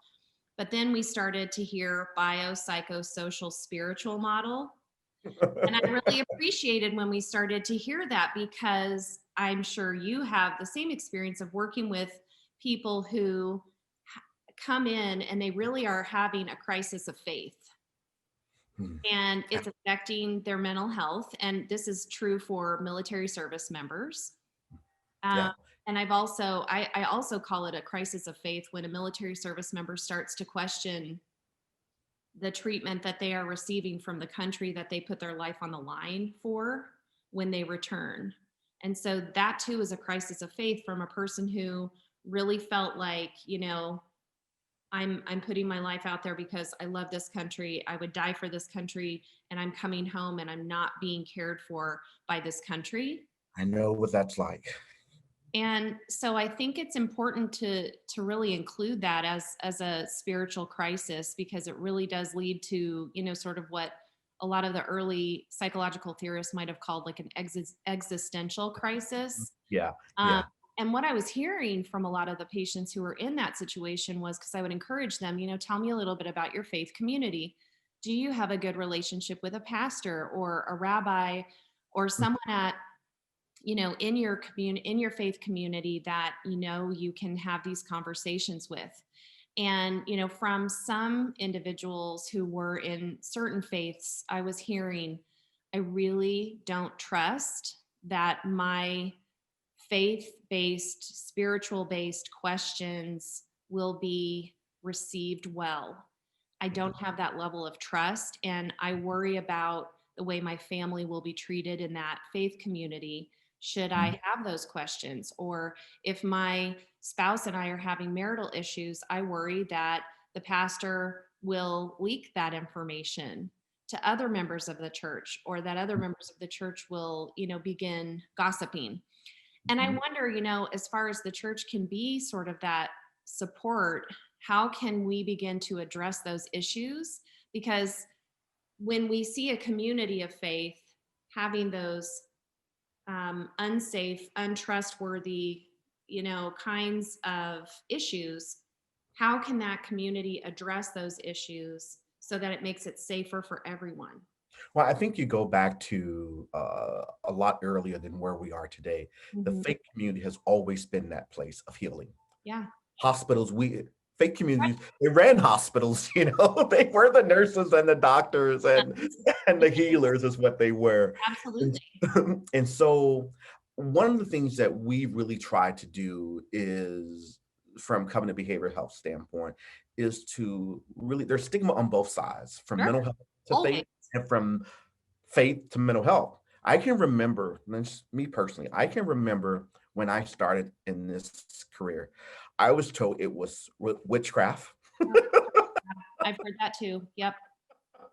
But then we started to hear biopsychosocial spiritual model. And I really appreciated when we started to hear that because I'm sure you have the same experience of working with people who come in and they really are having a crisis of faith Hmm. and it's affecting their mental health. And this is true for military service members. Yeah. Um, and I also call it a crisis of faith when a military service member starts to question the treatment that they are receiving from the country that they put their life on the line for when they return. And so that too is a crisis of faith from a person who really felt like, I'm putting my life out there because I love this country. I would die for this country, and I'm coming home and I'm not being cared for by this country. I know what that's like. And so I think it's important to really include that as a spiritual crisis because it really does lead to, sort of what a lot of the early psychological theorists might have called like an existential crisis. Yeah. Um, Yeah. and what I was hearing from a lot of the patients who were in that situation was because I would encourage them, tell me a little bit about your faith community. Do you have a good relationship with a pastor or a rabbi or someone at in your community, in your faith community that you can have these conversations with? And from some individuals who were in certain faiths, I was hearing, I really don't trust that my faith-based, spiritual-based questions will be received well. I don't have that level of trust, and I worry about the way my family will be treated in that faith community should I have those questions. Or if my spouse and I are having marital issues, I worry that the pastor will leak that information to other members of the church, or that other members of the church will, begin gossiping. And I Mhm. wonder, as far as the church can be sort of that support, how can we begin to address those issues? Because when we see a community of faith having those unsafe, untrustworthy, kinds of issues, how can that community address those issues so that it makes it safer for everyone? Well, I think you go back to a lot earlier than where we are today. The Mhm. faith community has always been that place of healing. Yeah. Hospitals, we faith communities, they ran hospitals, they were the nurses and the doctors and the healers is what they were. And, Absolutely. and so one of the things that we really try to do is from covenant behavioral health standpoint is to really there's stigma on both sides from Sure. mental health to Always. faith and from faith to mental health. I can remember, and this me personally, I can remember when I started in this career, I was told it was witchcraft. Yep. I've heard that too. Yep.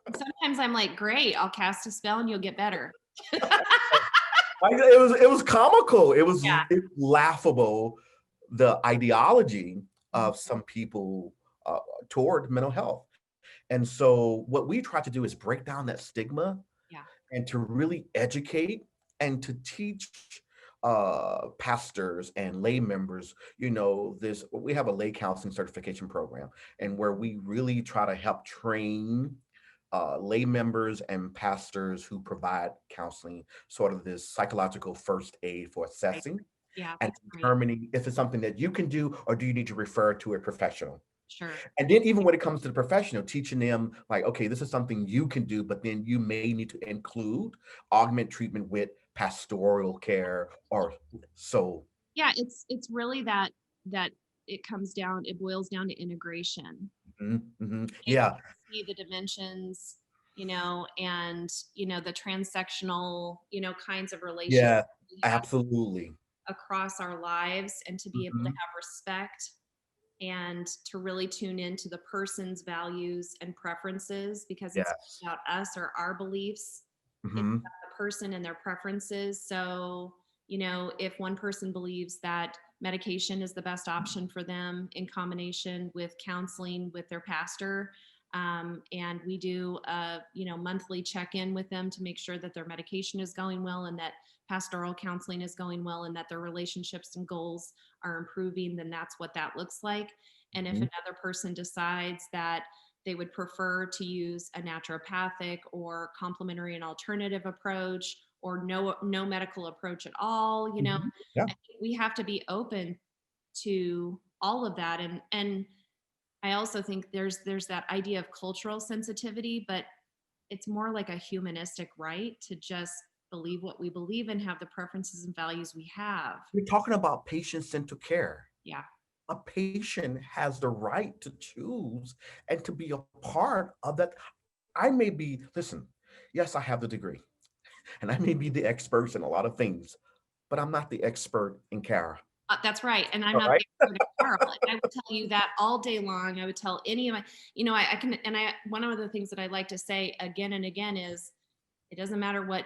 And sometimes I'm like, great, I'll cast a spell and you'll get better. It was comical. Yeah. It laughable, the ideology Mhm. of some people toward mental health. And so what we try to do is break down that stigma Yeah. and to really educate and to teach pastors and lay members, this we have a lay counseling certification program and where we really try to help train lay members and pastors who provide counseling, sort of this psychological first aid for Right. assessing Yeah, and that's great. determining if it's something that you can do or do you need to refer to a professional. Sure. And then even when it comes to the professional, teaching them like, okay, this is something you can do, but then you may need to include augment treatment with pastoral care or so. Yeah, it's really that it boils down to integration. Mhm, mhm. Being able Yeah, to see the dimensions, and the transsectional, kinds of relationships yeah, we have absolutely. across our lives, and to be able to Mhm, have respect and to really tune into the person's values and preferences, because it's yes. not about us or our beliefs. It's Mhm, about the person and their preferences. So, if one person believes that medication is the best option for them in combination with counseling with their pastor, and we do a monthly check-in with them to make sure that their medication is going well and that pastoral counseling is going well and that their relationships and goals are improving, then that's what that looks like. And if mhm, another person decides that they would prefer to use a naturopathic or complementary and alternative approach, or no medical approach at all, mhm. Yeah, I think we have to be open to all of that. And I also think there's that idea of cultural sensitivity, but it's more like a humanistic right to just believe what we believe and have the preferences and values we have. we're talking about patient-centered care. Yeah. A patient has the right to choose and to be a part of that. I may be, listen, yes, I have the degree and I may be the expert in a lot of things, but I'm not the expert in Cara. That's right, and I'm All not right. the expert in Carl, and I would tell you that all day long. I would tell any of my, I can, and I, one of the things that I like to say again and again is, it doesn't matter what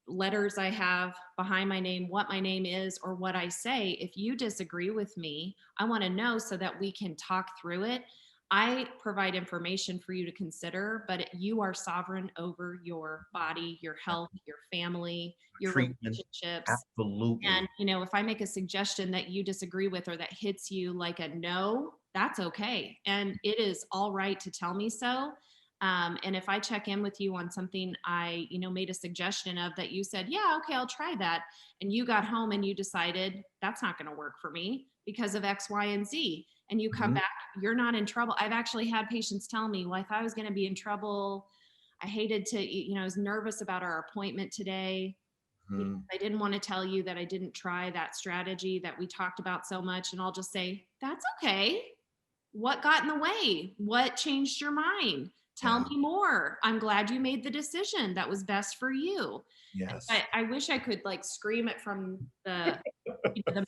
letters I have behind my name, what my name is, or what I say. If you disagree with me, I want to know so that we can talk through it. I provide information for you to consider, but you are sovereign over your body, your health, your family, your Treatment, relationships. absolutely. And, if I make a suggestion that you disagree with or that hits you like a no, that's okay. And it is all right to tell me so. And if I check in with you on something I, made a suggestion of that you said, yeah, okay, I'll try that. And you got home and you decided that's not going to work for me because of X, Y, and Z. And you come Mhm, back, you're not in trouble. I've actually had patients tell me, well, I thought I was going to be in trouble. I hated to, I was nervous about our appointment today. mhm. I didn't want to tell you that I didn't try that strategy that we talked about so much. And I'll just say, that's okay. What got in the way? What changed your mind? Tell Yeah, me more. I'm glad you made the decision that was best for you. yes. But I wish I could like scream it from the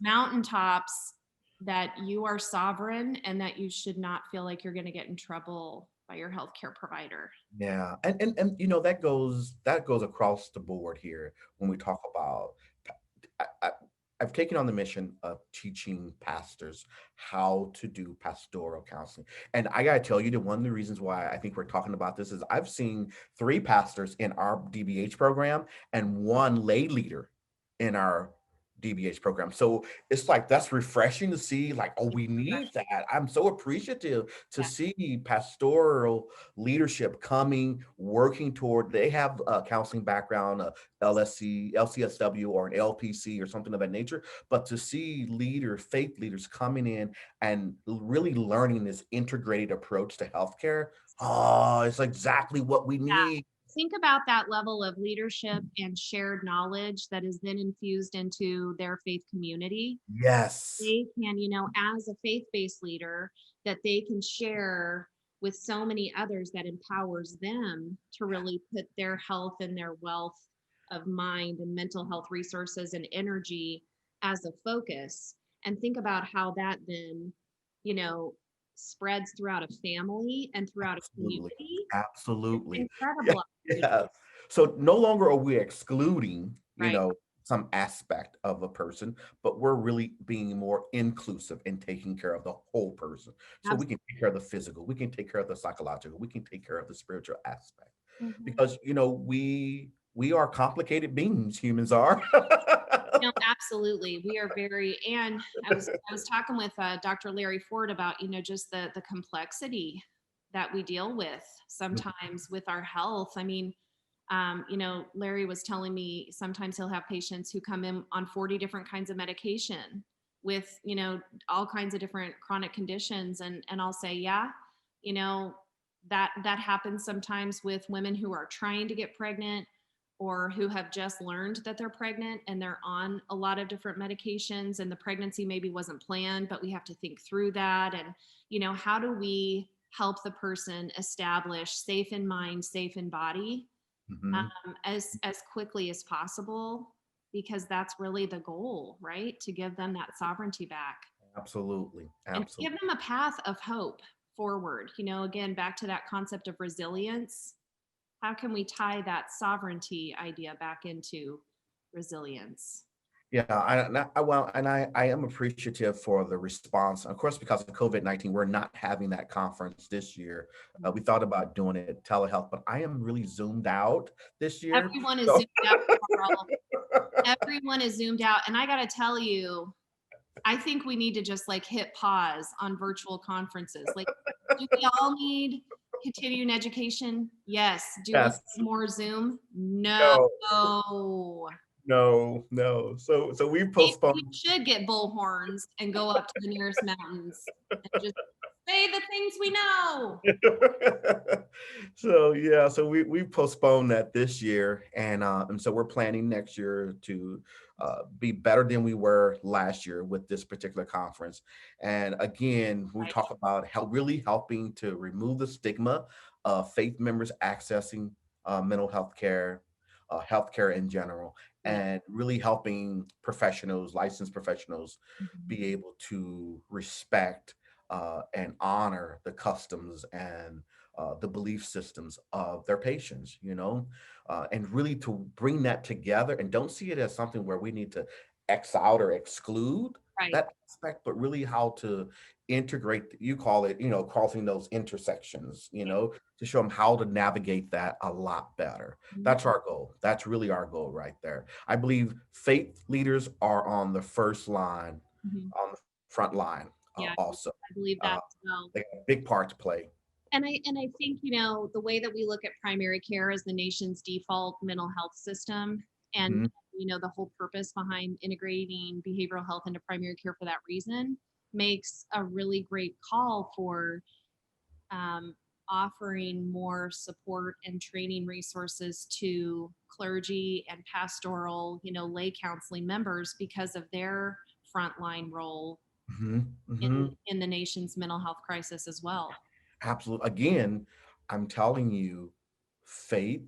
mountaintops that you are sovereign and that you should not feel like you're going to get in trouble by your healthcare provider. Yeah, and that goes across the board here when we talk about. I've taken on the mission of teaching pastors how to do pastoral counseling, and I gotta tell you that one of the reasons why I think we're talking about this is I've seen three pastors in our DBH program and one lay leader in our DBH program. So it's like that's refreshing to see, like, oh, we need that. I'm so appreciative to Yeah, see pastoral leadership coming, working toward, they have a counseling background, a LCSW or an LPC or something of that nature, but to see faith leaders coming in and really learning this integrated approach to healthcare, oh, it's exactly what we yeah. need. Think about that level of leadership and shared knowledge that is then infused into their faith community. Yes. They can, as a faith-based leader, that they can share with so many others that empowers them to really put their health and their wealth of mind and mental health resources and energy as a focus. And think about how that then, you know, spreads throughout a family and throughout a Absolutely. community. It's Absolutely. Yeah. incredible opportunity, Yeah. So no longer are we excluding, right? some aspect of a person, but we're really being more inclusive and taking care of the whole person. So we can take care of the physical, we can take care of the psychological, we can take care of the spiritual aspect. Absolutely. Because, we are complicated beings, humans are. No, absolutely. We are very, and I was talking with Dr. Larry Ford about, just the complexity that we deal with sometimes with our health. I mean, Larry was telling me sometimes he'll have patients who come in on 40 different kinds of medication with, all kinds of different chronic conditions. And I'll say, yeah, you know, that happens sometimes with women who are trying to get pregnant or who have just learned that they're pregnant and they're on a lot of different medications and the pregnancy maybe wasn't planned, but we have to think through that. And, how do we help the person establish safe in mind, safe in body, Mhm. as quickly as possible, because that's really the goal, right? To give them that sovereignty back Absolutely. and give Absolutely. them a path of hope forward. Again, back to that concept of resilience. How can we tie that sovereignty idea back into resilience? Yeah, I am appreciative for the response. Of course, because of COVID-19, we're not having that conference this year. We thought about doing it telehealth, but I am really zoomed out this year. Everyone is So, zoomed out, Carl. Everyone is zoomed out. And I got to tell you, I think we need to just like hit pause on virtual conferences. Like, do we all need continuing education? Yes. Do we yes, need more Zoom? No. no, no, no. So we Maybe we postponed. should get bullhorns and go up to the nearest mountains and just say the things we know. So yeah, so we postponed that this year, and so we're planning next year to be better than we were last year with this particular conference. And again, we Right. talk about how really helping to remove the stigma of faith members accessing mental health care, healthcare in general, Yeah. and really helping professionals, licensed professionals, Mhm. be able to respect and honor the customs and the belief systems of their patients, and really to bring that together and don't see it as something where we need to X out or exclude Right. that aspect, but really how to integrate, you call it, crossing those intersections, to show them how to navigate that a lot better. Mhm. That's our goal. That's really our goal right there. I believe faith leaders are on the first line, Mhm. on the front line Yeah, also. I believe that Uh, as well. they have a big part to play. And I think, the way that we look at primary care as the nation's default mental health system and Mhm. the whole purpose behind integrating behavioral health into primary care for that reason makes a really great call for um, offering more support and training resources to clergy and pastoral, lay counseling members because of their frontline role Mhm. in Mhm. in the nation's mental health crisis as well. Absolutely. Again, I'm telling you, faith,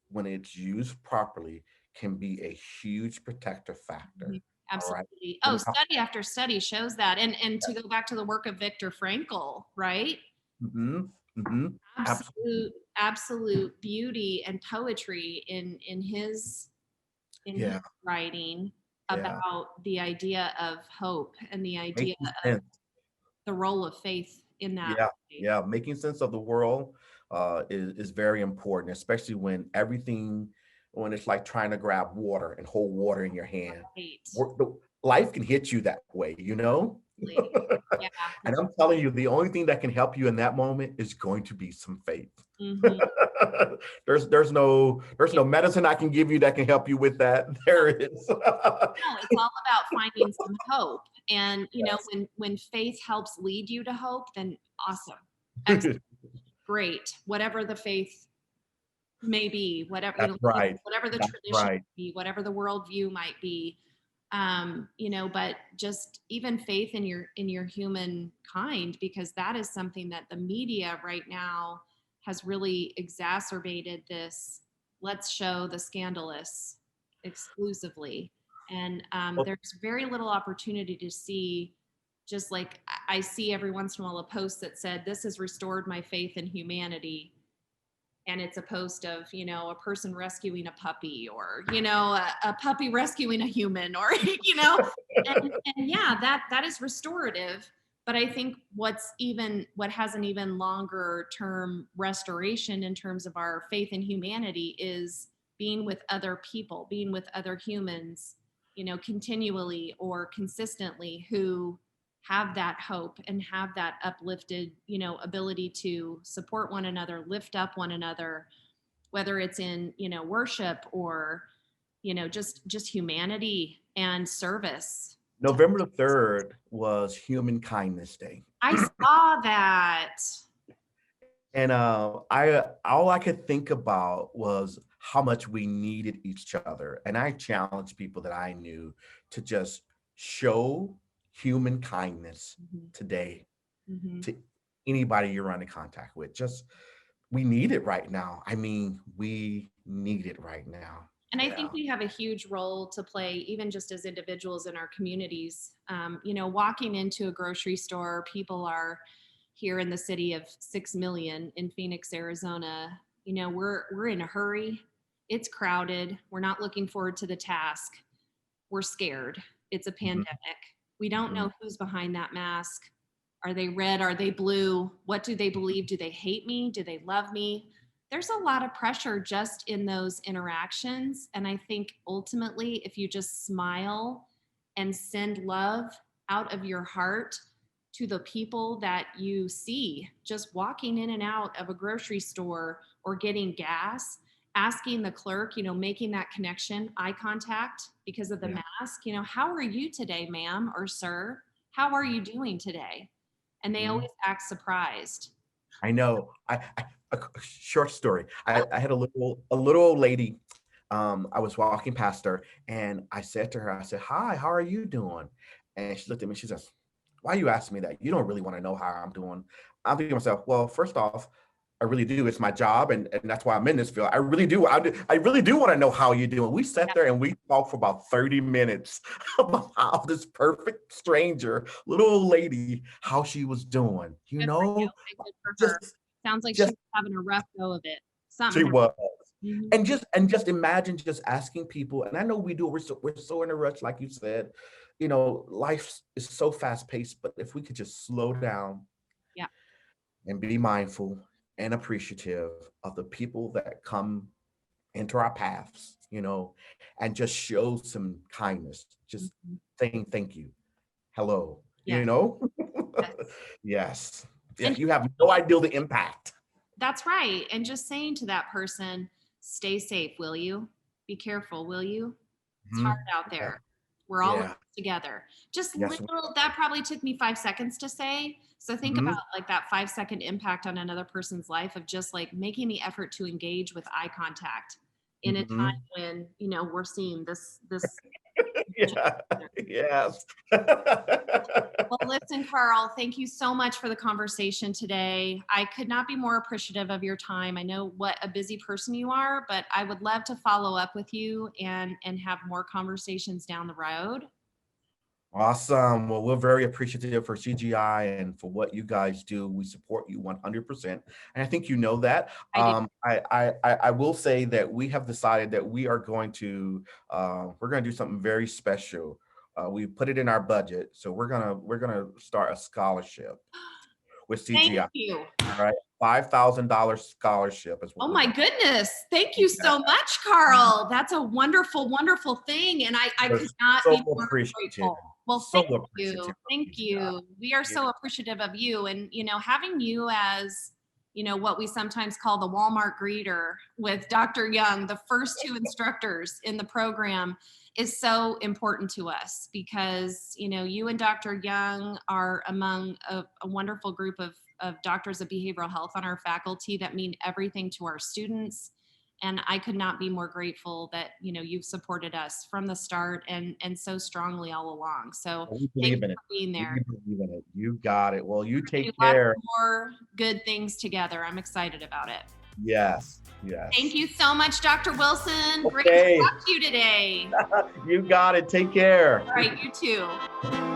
when it's used properly, can be a huge protective Mhm. factor. All right. Absolutely. When Oh, it comes, study after study shows that. And to go back to the work of Viktor Frankl, right? hmm hmm absolutely. Absolute beauty and poetry in his Yeah. writing Yeah. about the idea of hope and the idea Making of sense. the role of faith in that Yeah. way. Yeah. Making sense of the world is very important, especially when everything when it's like trying to grab water and hold water in your hand. Right. Life can hit you that way, you know? Yeah. And I'm telling you, the only thing that can help you in that moment is going to be some faith. Mhm. There's no medicine I can give you that can help you with that. There is. No, it's all about finding some hope. And, you know, Yes. when faith helps lead you to hope, then awesome. Excellent. Great. Whatever the faith may be, whatever, That's right. whatever the That's tradition right. might be, whatever the worldview might be, you know, but just even faith in your human kind, because that is something that the media right now has really exacerbated. This, let's show the scandalous exclusively, and there's very little opportunity to see, just like I see every once in a while a post that said, this has restored my faith in humanity, and it's a post of, you know, a person rescuing a puppy, or, you know, a puppy rescuing a human, or, you know, and yeah, that is restorative. But I think what has an even longer term restoration in terms of our faith in humanity is being with other people, being with other humans, you know, continually or consistently, who have that hope and have that uplifted, you know, ability to support one another, lift up one another, whether it's in, you know, worship, or, you know, just humanity and service. November the 3rd was Human Kindness Day. I saw that. And I all I could think about was how much we needed each other. And I challenged people that I knew to just show human kindness Mhm. today Mhm. to anybody you're in contact with. Just we need it right now. I mean, we need it right now. And I Yeah. think we have a huge role to play, even just as individuals in our communities. You know, walking into a grocery store, people are here in the city of 6 million in Phoenix, Arizona. You know, we're in a hurry. It's crowded. We're not looking forward to the task. We're scared. It's a Mhm, pandemic. We don't mhm. know who's behind that mask. Are they red? Are they blue? What do they believe? Do they hate me? Do they love me? There's a lot of pressure just in those interactions. And I think ultimately, if you just smile and send love out of your heart to the people that you see just walking in and out of a grocery store or getting gas, asking the clerk, you know, making that connection, eye contact because of the Yeah. mask, you know, how are you today, ma'am or sir? How are you doing today? And they Mhm. always act surprised. I know. A short story. I had a little old lady. I was walking past her, and I said to her, I said, "Hi, how are you doing?" And she looked at me. She says, "Why you asking me that? You don't really want to know how I'm doing." I'm thinking to myself, well, first off, I really do. It's my job, and that's why I'm in this field. I really do. I really do want to know how you're doing. We sat there and we talked for about 30 minutes about how this perfect stranger, little old lady, how she was doing. You Good for you know, and good for her. just Sounds like she just was having a rough go of it. she Something was. happened. Mhm. And just imagine just asking people, and I know we do, we're so in a rush, like you said, life is so fast paced, but if we could just slow down Yeah. and be mindful and appreciative of the people that come into our paths, and just show some kindness, just Mhm. saying thank you, hello, Yes. Yes. yes, yeah, And you have no idea the impact. that's right. And just saying to that person, stay safe, will you? Be careful, will you? It's hard Mhm. out Yeah, there. We're all in yeah, this together. Just yes. little, that probably took me 5 seconds to say. So think about Mhm. like that 5 second impact on another person's life of just like making the effort to engage with eye contact in a time Mhm. when, you know, we're seeing this. Yeah, yes. Well, listen, Carl, thank you so much for the conversation today. I could not be more appreciative of your time. I know what a busy person you are, but I would love to follow up with you and have more conversations down the road. Awesome. Well, we're very appreciative for CGI and for what you guys do. We support you 100%. And I think you know that. I do. I will say that we have decided that we're going to do something very special. We put it in our budget. So we're going to start a scholarship with Thank CGI. you. All right, $5,000 scholarship is what Oh we're my doing. goodness. Thank you so much, Carl. That's a wonderful, wonderful thing. And I We're could not so be more appreciative. grateful. Well, So thank appreciative you. of Thank you, Scott. you. We are so appreciative of you. And, having you as, what we sometimes call the Walmart greeter with Dr. Young, the first two instructors in the program, is so important to us because, you and Dr. Young are among a wonderful group of doctors of behavioral health on our faculty that mean everything to our students. And I could not be more grateful that, you've supported us from the start and so strongly all along. So We thank you believe in it. for being there. We believe in it. You got it. Well, you Do take lots care. more good things together. I'm excited about it. Yes. Yes. Thank you so much, Dr. Wilson. Great Okay. to talk to you today. You got it. Take care. All right, you too.